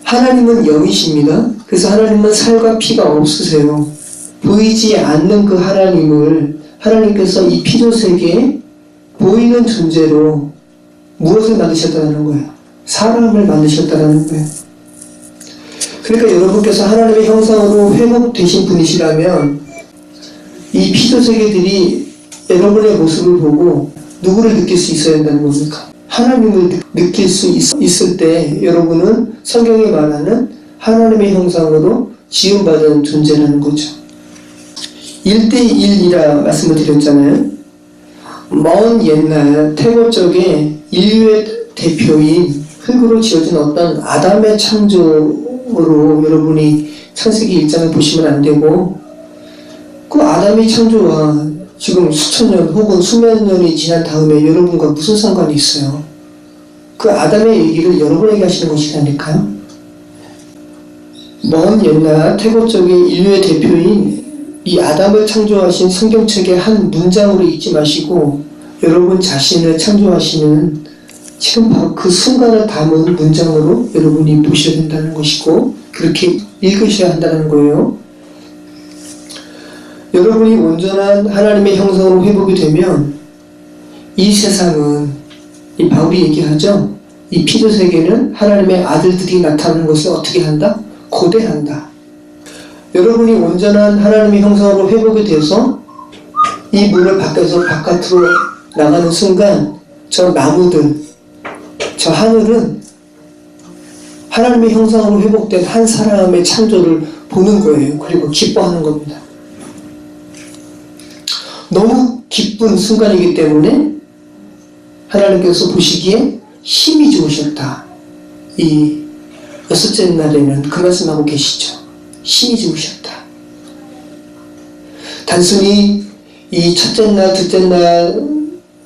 하나님은 영이십니다. 그래서 하나님은 살과 피가 없으세요. 보이지 않는 그 하나님을 하나님께서 이 피조세계에 보이는 존재로 무엇을 만드셨다는 거예요? 사람을 만드셨다는 거예요. 그러니까 여러분께서 하나님의 형상으로 회복되신 분이시라면 이 피조세계들이 여러분의 모습을 보고 누구를 느낄 수 있어야 한다는 겁니까? 하나님을 느낄 수 있을 때 여러분은 성경이 말하는 하나님의 형상으로 지음받은 존재라는 거죠. 1대1이라 말씀을 드렸잖아요. 먼 옛날 태고 쪽에 인류의 대표인 흙으로 지어진 어떤 아담의 창조로 여러분이 창세기 1장을 보시면 안 되고, 그 아담의 창조와 지금 수천 년 혹은 수만 년이 지난 다음에 여러분과 무슨 상관이 있어요? 그 아담의 얘기를 여러분에게 하시는 것이라니까요. 먼 옛날 태고 쪽에 인류의 대표인 이 아담을 창조하신 성경책의 한 문장으로 읽지 마시고 여러분 자신을 창조하시는 지금 바로 그 순간을 담은 문장으로 여러분이 보셔야 된다는 것이고, 그렇게 읽으셔야 한다는 거예요. 여러분이 온전한 하나님의 형상으로 회복이 되면 이 세상은, 이 바울이 얘기하죠. 이 피조세계는 하나님의 아들들이 나타나는 것을 어떻게 한다? 고대한다. 여러분이 온전한 하나님의 형상으로 회복이 돼서 이 문을 밖에서 바깥으로 나가는 순간 저 나무들, 저 하늘은 하나님의 형상으로 회복된 한 사람의 창조를 보는 거예요. 그리고 기뻐하는 겁니다. 너무 기쁜 순간이기 때문에 하나님께서 보시기에 힘이 좋으셨다. 이 여섯째 날에는 그 말씀하고 계시죠. 힘이 좋으셨다. 단순히 이 첫째 날, 둘째 날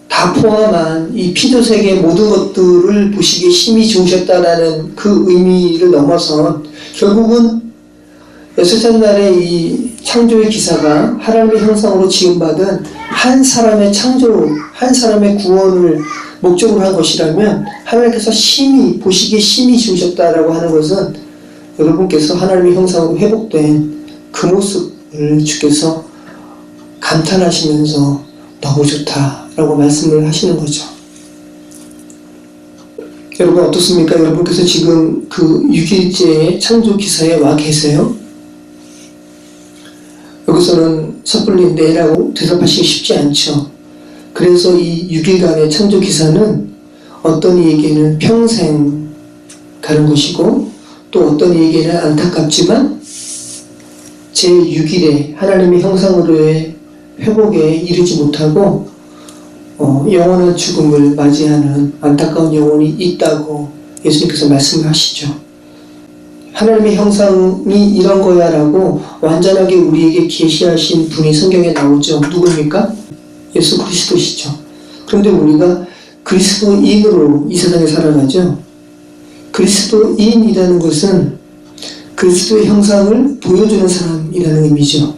다 포함한 이 피조세계의 모든 것들을 보시기에 힘이 좋으셨다라는 그 의미를 넘어서 결국은 여섯째 날의 이 창조의 기사가 하나님의 형상으로 지음받은 한 사람의 창조, 한 사람의 구원을 목적으로 한 것이라면 하나님께서 보시기에 힘이 좋으셨다라고 하는 것은 여러분께서 하나님의 형상으로 회복된 그 모습을 주께서 감탄하시면서 너무 좋다라고 말씀을 하시는 거죠. 여러분 어떻습니까? 여러분께서 지금 그 6일째의 창조 기사에 와 계세요? 여기서는 섣불리 내라고 대답하시기 쉽지 않죠. 그래서 이 6일간의 창조 기사는 어떤 이에게는 평생 가는 것이고, 또 어떤 이에게는 안타깝지만 제6일에 하나님의 형상으로의 회복에 이르지 못하고 영원한 죽음을 맞이하는 안타까운 영혼이 있다고 예수님께서 말씀을 하시죠. 하나님의 형상이 이런 거야 라고 완전하게 우리에게 계시하신 분이 성경에 나오죠. 누굽니까? 예수 그리스도시죠. 그런데 우리가 그리스도인으로 이 세상에 살아가죠. 그리스도인이라는 것은 그리스도의 형상을 보여주는 사람이라는 의미죠.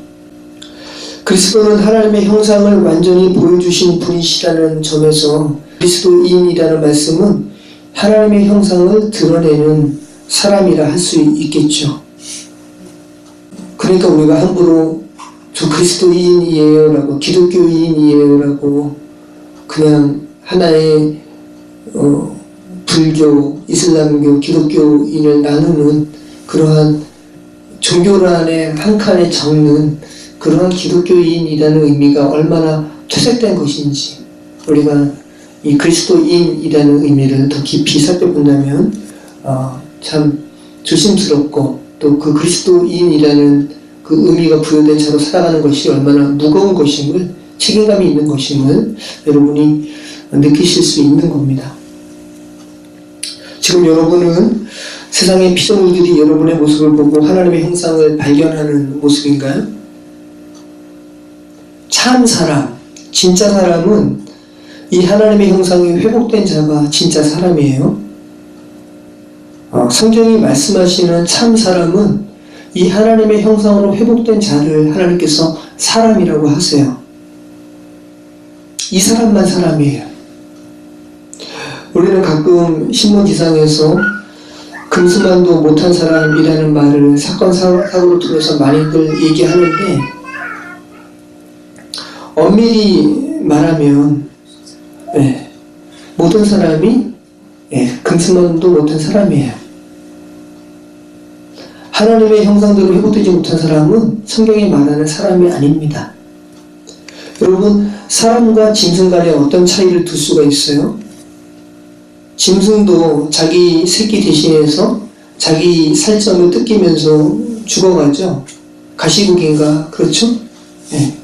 그리스도는 하나님의 형상을 완전히 보여주신 분이시라는 점에서 그리스도인이라는 말씀은 하나님의 형상을 드러내는 사람이라 할 수 있겠죠. 그러니까 우리가 함부로 저 그리스도인이에요 라고, 기독교인이에요 라고 그냥 하나의 불교, 이슬람교, 기독교인을 나누는 그러한 종교란에 한 칸에 적는 그러한 기독교인이라는 의미가 얼마나 퇴색된 것인지 우리가 이 그리스도인이라는 의미를 더 깊이 살펴본다면 참 조심스럽고, 또 그 그리스도인이라는 그 의미가 부여된 자로 살아가는 것이 얼마나 무거운 것임을, 책임감이 있는 것임을 여러분이 느끼실 수 있는 겁니다. 지금 여러분은 세상의 피조물들이 여러분의 모습을 보고 하나님의 형상을 발견하는 모습인가요? 참 사람, 진짜 사람은 이 하나님의 형상이 회복된 자가 진짜 사람이에요. 성경이 말씀하시는 참 사람은 이 하나님의 형상으로 회복된 자를 하나님께서 사람이라고 하세요. 이 사람만 사람이에요. 우리는 가끔 신문기상에서 금수만도 못한 사람이라는 말을 사건 사고를 통해서 많이들 얘기하는데, 엄밀히 말하면 모든 사람이 금수만도 못한 사람이에요. 하나님의 형상대로 회복되지 못한 사람은 성경이 말하는 사람이 아닙니다. 여러분, 사람과 짐승 간에 어떤 차이를 둘 수가 있어요? 짐승도 자기 새끼 대신해서 자기 살점을 뜯기면서 죽어가죠. 가시국인가? 그렇죠? 네.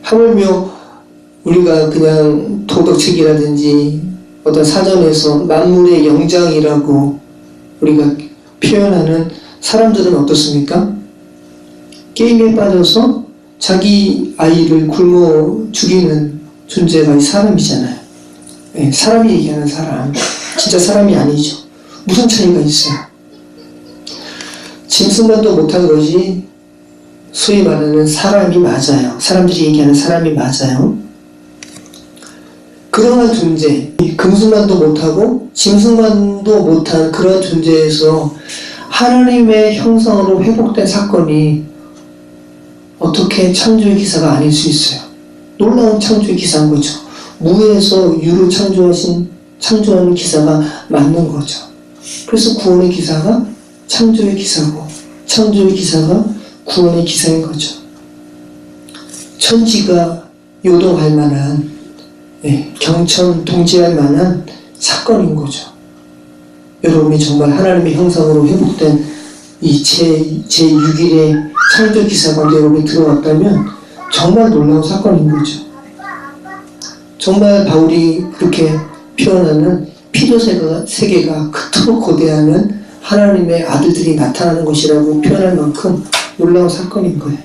하물며 우리가 그냥 도덕책이라든지 어떤 사전에서 만물의 영장이라고 우리가 표현하는 사람들은 어떻습니까? 게임에 빠져서 자기 아이를 굶어 죽이는 존재가 사람이잖아요. 네, 사람이 얘기하는 사람, 진짜 사람이 아니죠. 무슨 차이가 있어요? 짐승만도 못한 것이 소위 말하는 사람이 맞아요. 사람들이 얘기하는 사람이 맞아요. 그러한 존재, 금수만도 못하고 짐승만도 못한 그런 존재에서 하나님의 형상으로 회복된 사건이 어떻게 창조의 기사가 아닐 수 있어요? 놀라운 창조의 기사인 거죠. 무에서 유를 창조하는 기사가 맞는 거죠. 그래서 구원의 기사가 창조의 기사고, 창조의 기사가 구원의 기사인 거죠. 천지가 요동할 만한, 경천 동지할 만한 사건인 거죠. 여러분이 정말 하나님의 형상으로 회복된 이 제6일의 창조 기사 가운데 여러분이 들어왔다면 정말 놀라운 사건인 거죠. 정말 바울이 그렇게 표현하는 피조 세계가 그토록 거대한 하나님의 아들들이 나타나는 것이라고 표현할 만큼 놀라운 사건인 거예요.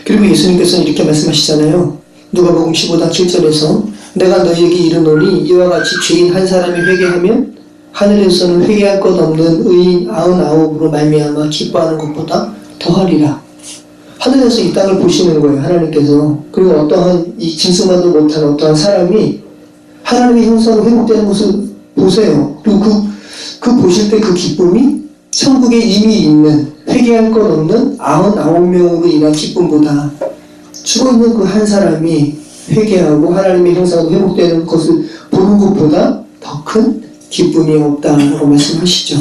그리고 예수님께서는 이렇게 말씀하시잖아요. 누가복음 15장 7절에서 내가 너희에게 이르노니 이와 같이 죄인 한 사람이 회개하면 하늘에서는 회개할 것 없는 의인 99으로 말미암아 기뻐하는 것보다 더하리라. 하늘에서 이 땅을 보시는 거예요. 하나님께서. 그리고 어떠한 이 짐승만도 못한 어떠한 사람이 하나님의 형상으로 회복되는 것을 보세요. 그리고 그 보실 때 그 기쁨이 천국에 이미 있는 회개할 것 없는 99명으로 인한 기쁨보다 죽어있는 그 한 사람이 회개하고 하나님의 형상으로 회복되는 것을 보는 것보다 더 큰 기쁨이 없다고 말씀하시죠.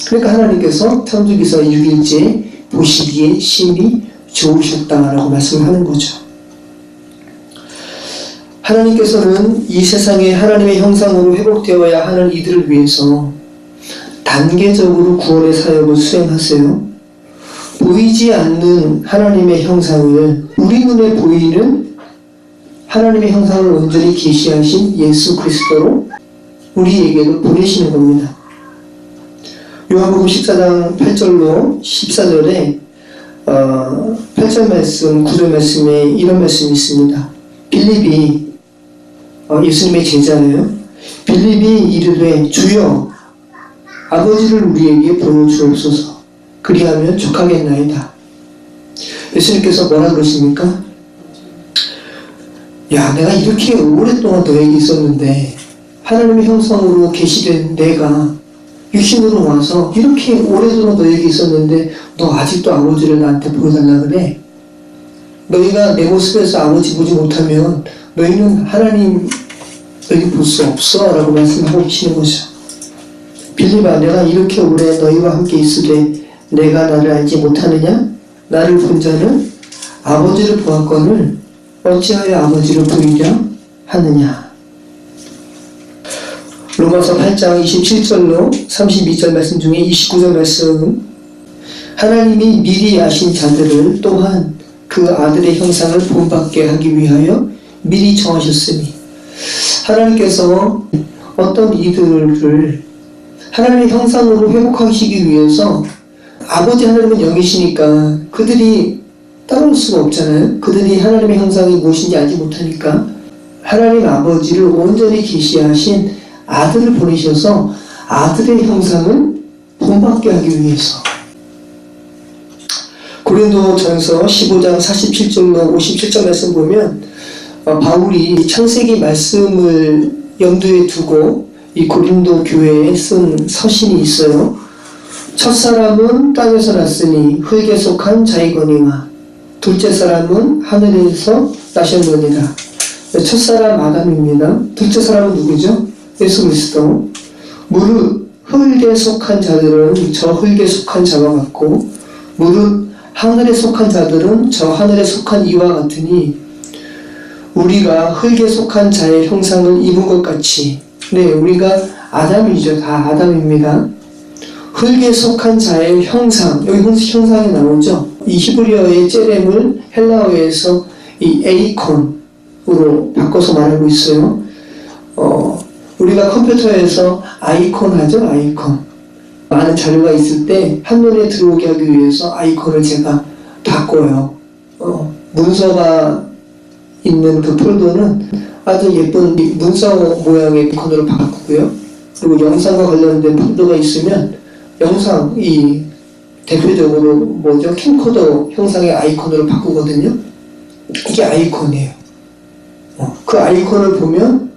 그러니까 하나님께서 창조기사 6일째 보시기에 심히 좋으셨다라고 말씀하는 거죠. 하나님께서는 이 세상에 하나님의 형상으로 회복되어야 하는 이들을 위해서 단계적으로 구원의 사역을 수행하세요. 보이지 않는 하나님의 형상을 우리 눈에 보이는 하나님의 형상을 온전히 계시하신 예수 그리스도로 우리에게도 보내시는 겁니다. 요한복음 14장 8절로 14절에 8절 말씀, 9절 말씀에 이런 말씀이 있습니다. 빌립이 예수님의 제자예요. 빌립이 이르되 주여 아버지를 우리에게 보여주옵소서. 그리하면 족하겠나이다. 예수님께서 뭐라 그러십니까? 야, 내가 이렇게 오랫동안 너에게 있었는데 하나님의 형상으로 계시된 내가 육신으로 와서 이렇게 오랫동안 너에게 있었는데 너 아직도 아버지를 나한테 보여달라 그래? 너희가 내 모습에서 아버지 보지 못하면 너희는 하나님 너희 볼 수 없어 라고 말씀하고 계시는 거죠. 빌립아, 내가 이렇게 오래 너희와 함께 있으되 내가 나를 알지 못하느냐? 나를 본 자는 아버지를 보았거늘 어찌하여 아버지를 보이려 하느냐? 로마서 8장 27절로 32절 말씀 중에 29절 말씀, 하나님이 미리 아신 자들을 또한 그 아들의 형상을 본받게 하기 위하여 미리 정하셨으니, 하나님께서 어떤 이들을 하나님의 형상으로 회복하시기 위해서, 아버지 하나님은 영이시니까 그들이 따라올 수가 없잖아요. 그들이 하나님의 형상이 무엇인지 알지 못하니까 하나님 아버지를 온전히 계시하신 아들을 보내셔서 아들의 형상을 본받게 하기 위해서. 고린도전서 15장 47절로 57절 말씀 보면 바울이 창세기 말씀을 염두에 두고 이 고린도 교회에 쓴 서신이 있어요. 첫사람은 땅에서 났으니 흙에 속한 자이거니와 둘째 사람은 하늘에서 나셨느니라. 첫사람 아담입니다. 둘째 사람은 누구죠? 예수 그리스도. 무릇 흙에 속한 자들은 저 흙에 속한 자와 같고 무릇 하늘에 속한 자들은 저 하늘에 속한 이와 같으니 우리가 흙에 속한 자의 형상을 입은 것 같이 우리가 아담이죠. 다 아담입니다. 흙에 속한 자의 형상, 여기 형상이 나오죠. 이 히브리어의 째렘을 헬라어에서 이 에이콘으로 바꿔서 말하고 있어요. 우리가 컴퓨터에서 아이콘 하죠. 아이콘. 많은 자료가 있을 때 한눈에 들어오게 하기 위해서 아이콘을 제가 바꿔요. 문서가 있는 그 폴더는 아주 예쁜 문서 모양의 아이콘으로 바꾸고요. 그리고 영상과 관련된 폴더가 있으면 영상, 이 대표적으로 뭐죠? 캠코더 형상의 아이콘으로 바꾸거든요. 이게 아이콘이에요. 그 아이콘을 보면,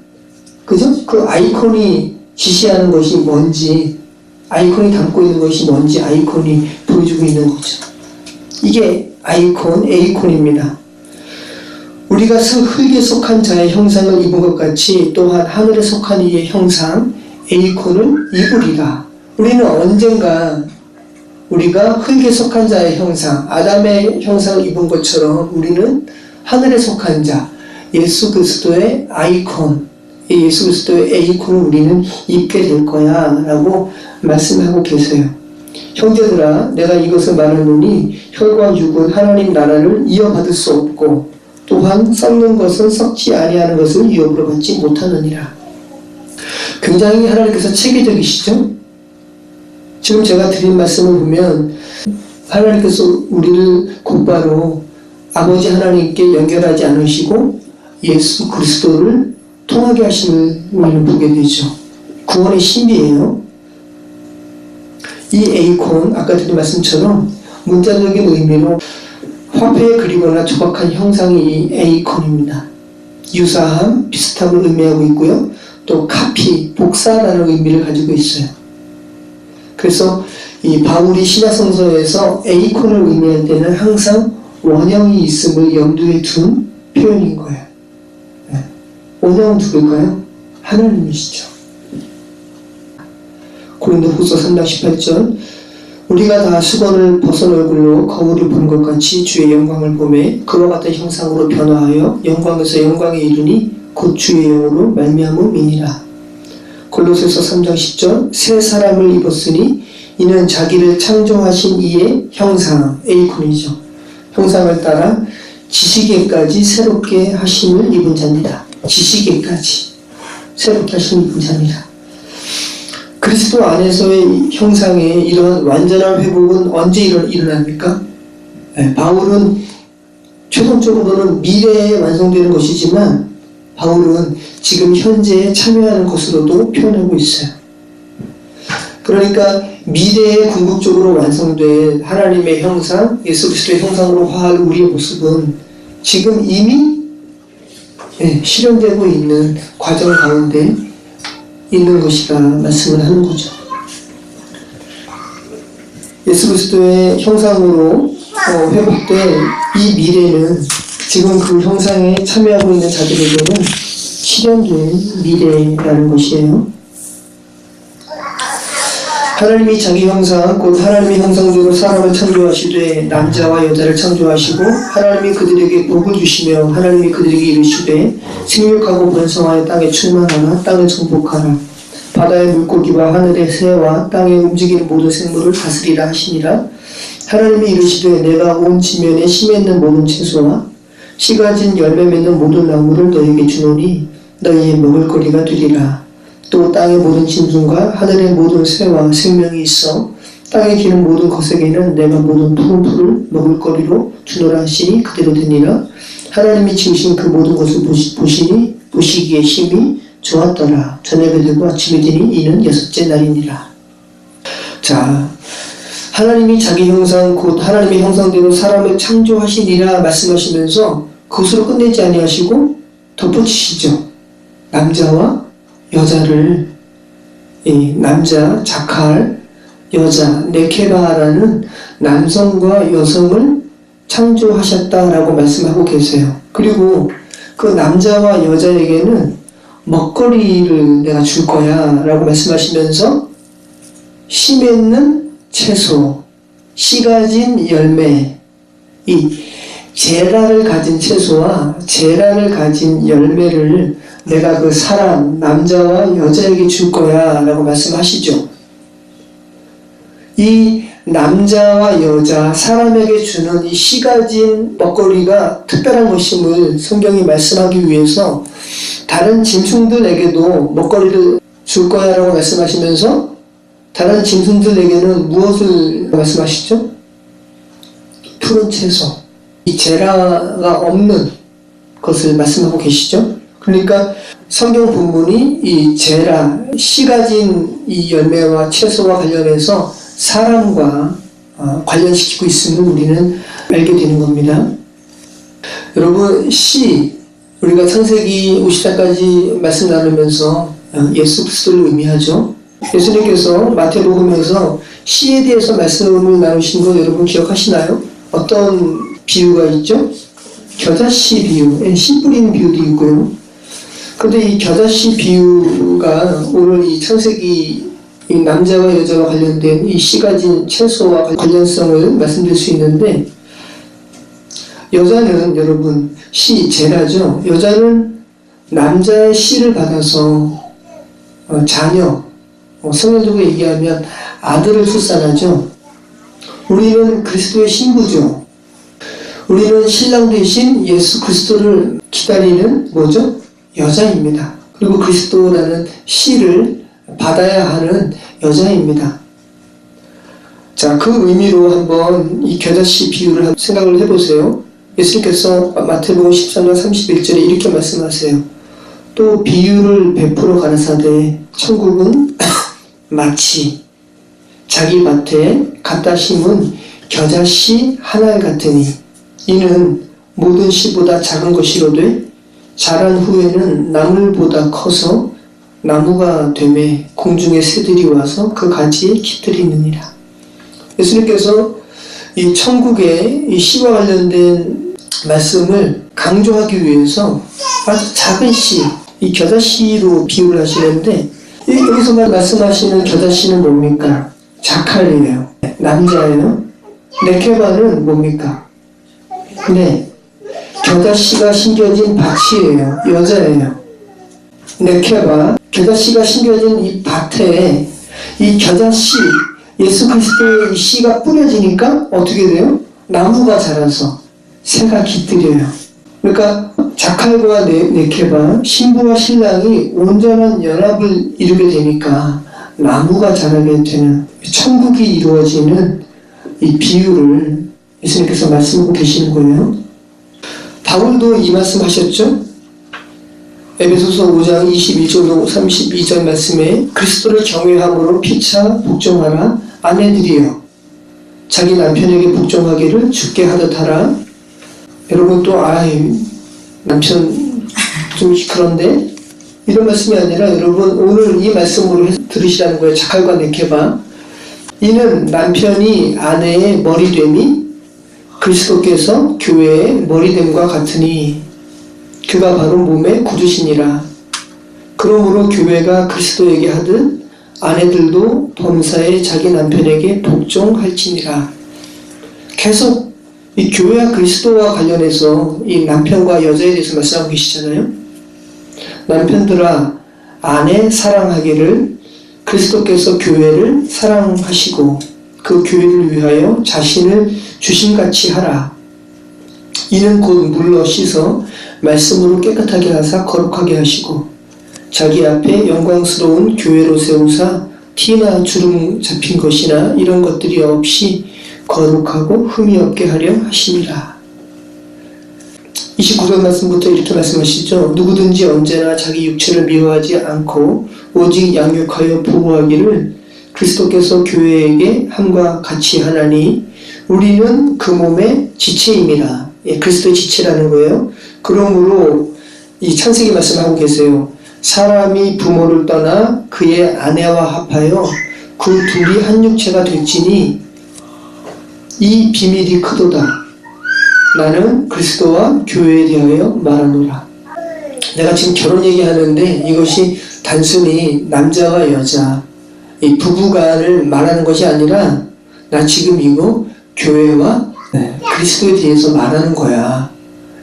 그죠? 그 아이콘이 지시하는 것이 뭔지, 아이콘이 담고 있는 것이 뭔지 아이콘이 보여주고 있는 거죠. 이게 아이콘, 에이콘입니다. 우리가 흙에 속한 자의 형상을 입은 것 같이 또한 하늘에 속한 이의 형상, 에이콘을 입으리라. 우리는 언젠가 우리가 흙에 속한 자의 형상, 아담의 형상을 입은 것처럼 우리는 하늘에 속한 자, 예수 그리스도의 아이콘, 예수 그리스도의 에이콘을 우리는 입게 될 거야 라고 말씀하고 계세요. 형제들아, 내가 이것을 말하노니 혈과 육은 하나님 나라를 이어받을 수 없고 또한 썩는 것은 썩지 아니하는 것을 유업으로 받지 못하느니라. 굉장히 하나님께서 체계적이시죠? 지금 제가 드린 말씀을 보면 하나님께서 우리를 곧바로 아버지 하나님께 연결하지 않으시고 예수 그리스도를 통하게 하심을 우리는 보게 되죠. 구원의 신비예요. 이 에이콘, 아까 드린 말씀처럼 문자적인 의미로 화폐에 그리거나 조각한 형상이 이 에이콘입니다. 유사함, 비슷함을 의미하고 있고요. 또 카피, 복사라는 의미를 가지고 있어요. 그래서 이 바울이 신약성서에서 에이콘을 의미할 때는 항상 원형이 있음을 염두에 둔 표현인 거예요. 원형은 누굴까요? 하나님이시죠. 고린도후서 3장 18절 우리가 다 수건을 벗은 얼굴로 거울을 보는 것 같이 주의 영광을 보매 그와 같은 형상으로 변화하여 영광에서 영광에 이르니 곧 주의 영으로 말미암음이니라. 골로새서 3장 10절 새 사람을 입었으니 이는 자기를 창조하신 이의 형상, 에이콘이죠. 형상을 따라 지식에까지 새롭게 하심을 입은 자입니다. 지식에까지 새롭게 하심을 입은 자입니다. 그리스도 안에서의 형상의 이러한 완전한 회복은 언제 일어납니까? 바울은 최종적으로는 미래에 완성되는 것이지만 바울은 지금 현재에 참여하는 것으로도 표현하고 있어요. 그러니까 미래에 궁극적으로 완성될 하나님의 형상, 예수 그리스도의 형상으로 화할 우리의 모습은 지금 이미 실현되고 있는 과정 가운데 있는 것이다 말씀을 하는 거죠. 예수 그리스도의 형상으로 회복될 이 미래는 지금 그 형상에 참여하고 있는 자들에게는 실현된 미래라는 것이에요. 하나님이 자기 형상 곧 하나님의 형상대로 사람을 창조하시되 남자와 여자를 창조하시고 하나님이 그들에게 복을 주시며 하나님이 그들에게 이르시되 생육하고 번성하여 땅에 충만하라 땅을 정복하라 바다의 물고기와 하늘의 새와 땅에 움직이는 모든 생물을 다스리라 하시니라. 하나님이 이르시되 내가 온 지면에 씨 맺는 모든 채소와 씨 가진 열매 맺는 모든 나무를 너희에게 주노니 너희의 먹을거리가 되리라. 또 땅의 모든 짐승과 하늘의 모든 새와 생명이 있어 땅에 기는 모든 것에게는 내가 모든 푸른 풀을 먹을거리로 주노라 하시니 그대로 되니라. 하나님이 지으신 그 모든 것을 보시니 보시기에 심히 좋았더라. 저녁에 되고 아침에 되니 이는 6째 날이니라. 자, 하나님이 자기 형상 곧 하나님의 형상대로 사람을 창조하시니라 말씀하시면서 그것으로 끝내지 아니하시고 덧붙이시죠. 남자와 여자를 남자 자칼, 여자 네케바라는 남성과 여성을 창조하셨다라고 말씀하고 계세요. 그리고 그 남자와 여자에게는 먹거리를 내가 줄 거야 라고 말씀하시면서 씨 맺는 채소, 씨 가진 열매, 이 제라를 가진 채소와 제라를 가진 열매를 내가 그 사람, 남자와 여자에게 줄 거야 라고 말씀하시죠. 이 남자와 여자, 사람에게 주는 이 씨 가진 먹거리가 특별한 것임을 성경이 말씀하기 위해서 다른 짐승들에게도 먹거리를 줄 거야 라고 말씀하시면서 다른 짐승들에게는 무엇을 말씀하시죠? 푸른 채소, 이 제라가 없는 것을 말씀하고 계시죠. 그러니까 성경 본문이 이 제라, 씨 가진 이 열매와 채소와 관련해서 사람과 관련시키고 있음을 우리는 알게 되는 겁니다. 여러분, 씨, 우리가 창세기 50장까지 말씀 나누면서 예수 그리스도를 의미하죠. 예수님께서 마태복음에서 씨에 대해서 말씀을 나누신 거 여러분 기억하시나요? 어떤 비유가 있죠? 겨자씨 비유, 씨 뿌리는 비유도 있고요. 그런데 이 겨자씨 비유가 오늘 이 창세기 이 남자와 여자와 관련된 이 씨 가진 채소와 관련성을 말씀드릴 수 있는데, 여자는 여러분 씨, 제라죠. 여자는 남자의 씨를 받아서 자녀, 성경적으로 얘기하면 아들을 출산하죠. 우리는 그리스도의 신부죠. 우리는 신랑 되신 예수 그리스도를 기다리는 뭐죠? 여자입니다. 그리고 그리스도라는 씨를 받아야 하는 여자입니다. 자, 그 의미로 한번 이 겨자씨 비유를 생각을 해보세요. 예수님께서 마태복음 13장 31절에 이렇게 말씀하세요. 또 비유를 베풀어 가라사대 천국은 마치 자기 밭에 갖다 심은 겨자씨 하나 같으니 이는 모든 씨보다 작은 것이로되 자란 후에는 나물보다 커서 나무가 되매 공중의 새들이 와서 그 가지에 깃들이느니라. 예수님께서 이 천국의 이 씨와 관련된 말씀을 강조하기 위해서 아주 작은 씨, 이 겨자씨로 비유를 하시는데, 여기서만 말씀하시는 겨자씨는 뭡니까? 자칼이에요. 남자예요. 네케바는 뭡니까? 네, 겨자씨가 심겨진 밭이에요. 여자예요. 네케바, 겨자씨가 심겨진 이 밭에 이 겨자씨, 예수 그리스도의 이 씨가 뿌려지니까 어떻게 돼요? 나무가 자라서 새가 깃들여요. 그러니까 자칼과 네케바, 신부와 신랑이 온전한 연합을 이루게 되니까 나무가 자라게 되는, 천국이 이루어지는 이 비유를 예수님께서 말씀하고 계시는 거예요. 바울도 이 말씀하셨죠? 에베소서 5장 21절 32절 말씀에 그리스도를 경외함으로 피차 복종하라. 아내들이여 자기 남편에게 복종하기를 주께 하듯 하라. 여러분 또 남편 좀 그런데 이런 말씀이 아니라 여러분 오늘 이 말씀으로 들으시라는 거예요. 자칼과 네케바. 이는 남편이 아내의 머리됨이 그리스도께서 교회의 머리됨과 같으니 그가 바로 몸의 구주시니라. 그러므로 교회가 그리스도에게 하듯 아내들도 범사에 자기 남편에게 복종할지니라. 계속 이 교회와 그리스도와 관련해서 이 남편과 여자에 대해서 말씀하고 계시잖아요. 남편들아 아내 사랑하기를 그리스도께서 교회를 사랑하시고 그 교회를 위하여 자신을 주신같이 하라. 이는 곧 물로 씻어 말씀으로 깨끗하게 하사 거룩하게 하시고 자기 앞에 영광스러운 교회로 세우사 티나 주름 잡힌 것이나 이런 것들이 없이 거룩하고 흠이 없게 하려 하심이라. 29절 말씀부터 이렇게 말씀하시죠. 누구든지 언제나 자기 육체를 미워하지 않고 오직 양육하여 보호하기를 그리스도께서 교회에게 함과 같이 하나니 우리는 그 몸의 지체임이라. 그리스도의 지체라는 거예요. 그러므로 이 창세기 말씀하고 계세요. 사람이 부모를 떠나 그의 아내와 합하여 그 둘이 한 육체가 될지니 이 비밀이 크도다. 나는 그리스도와 교회에 대하여 말하노라. 내가 지금 결혼 얘기하는데 이것이 단순히 남자와 여자, 이 부부간을 말하는 것이 아니라 나 지금 이거 교회와 그리스도에 대해서 말하는 거야.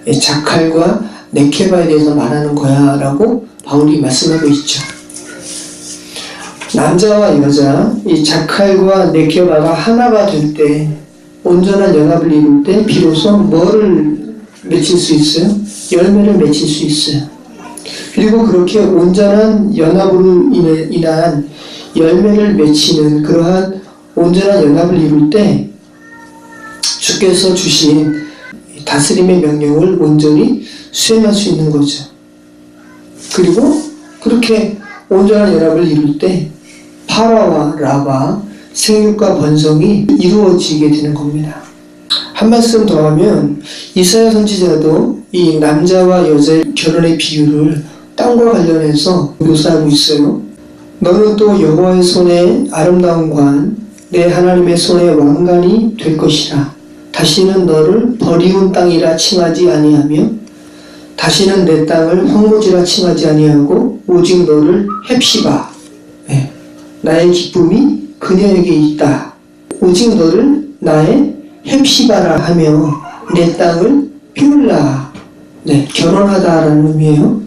이 자칼과 네케바에 대해서 말하는 거야 라고 바울이 말씀하고 있죠. 남자와 여자, 이 자칼과 네케바가 하나가 될 때, 온전한 연합을 이룰 때 비로소 뭐를 맺힐 수 있어요? 열매를 맺힐 수 있어요. 그리고 그렇게 온전한 연합으로 인한 열매를 맺히는 그러한 온전한 연합을 이룰 때 주께서 주신 다스림의 명령을 온전히 수행할 수 있는 거죠. 그리고 그렇게 온전한 연합을 이룰 때 파라와 라바, 생육과 번성이 이루어지게 되는 겁니다. 한 말씀 더 하면 이사야 선지자도 이 남자와 여자의 결혼의 비유를 땅과 관련해서 묘사하고 있어요. 너는 또 여호와의 손에 아름다운 관, 내 하나님의 손에 왕관이 될 것이라. 다시는 너를 버리운 땅이라 칭하지 아니하며 다시는 내 땅을 황무지라 칭하지 아니하고 오직 너를 헵시바, 나의 기쁨이 그녀에게 있다. 오직 너를 나의 헵시바라 하며 내 땅을 피울라. 결혼하다라는 의미예요.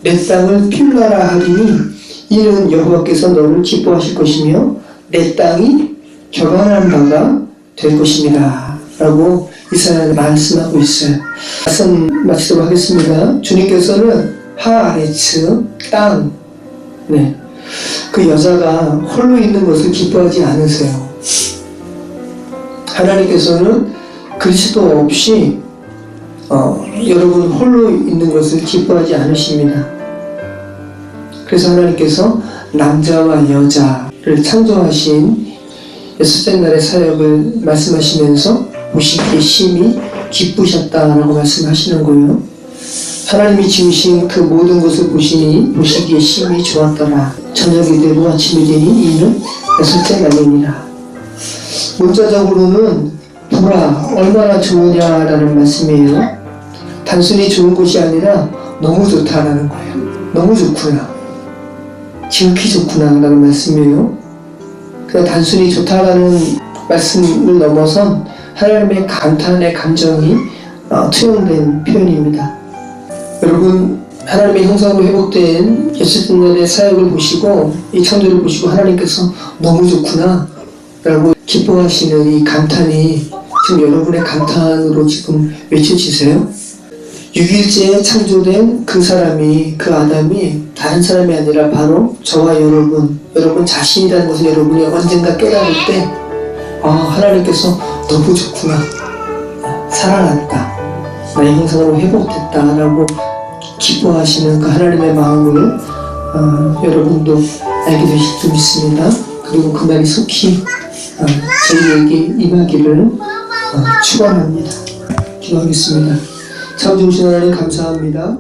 내 땅을 피울라라 하리니 이는 여호와께서 너를 기뻐하실 것이며 내 땅이 결혼한 바가 될 것입니다. 라고 이사야는 말씀하고 있어요. 말씀 마치도록 하겠습니다. 주님께서는 하아레츠, 땅, 그 여자가 홀로 있는 것을 기뻐하지 않으세요. 하나님께서는 그리스도 없이 여러분 홀로 있는 것을 기뻐하지 않으십니다. 그래서 하나님께서 남자와 여자를 창조하신 예수의 날의 사역을 말씀하시면서 보시기에 심히 기쁘셨다라고 말씀하시는 거예요. 하나님이 지으신 그 모든 것을 보시기에 심히 좋았더라. 저녁이 되고 아침이 되니 이는 여섯째 날이니라. 문자적으로는 보라 얼마나 좋으냐라는 말씀이에요. 단순히 좋은 것이 아니라 너무 좋다라는 거예요. 너무 좋구나. 지극히 좋구나라는 말씀이에요. 그냥 단순히 좋다라는 말씀을 넘어선 하나님의 감탄의 감정이 투영된 표현입니다. 여러분, 하나님의 형상으로 회복된 예수님의 사역을 보시고 이 창조를 보시고 하나님께서 너무 좋구나 라고 기뻐하시는 이 감탄이 지금 여러분의 감탄으로 지금 외쳐지세요? 6일째에 창조된 그 사람이, 그 아담이 다른 사람이 아니라 바로 저와 여러분 자신이라는 것을 여러분이 언젠가 깨달을 때 하나님께서 너무 좋구나, 사랑한다, 나의 형상으로 회복됐다라고 기뻐하시는 그 하나님의 마음을 여러분도 알게 되실 줄 믿습니다. 그리고 그 날이 속히 저희에게 임하기를 축원합니다. 기도하겠습니다. 참 좋으신 하나님 감사합니다.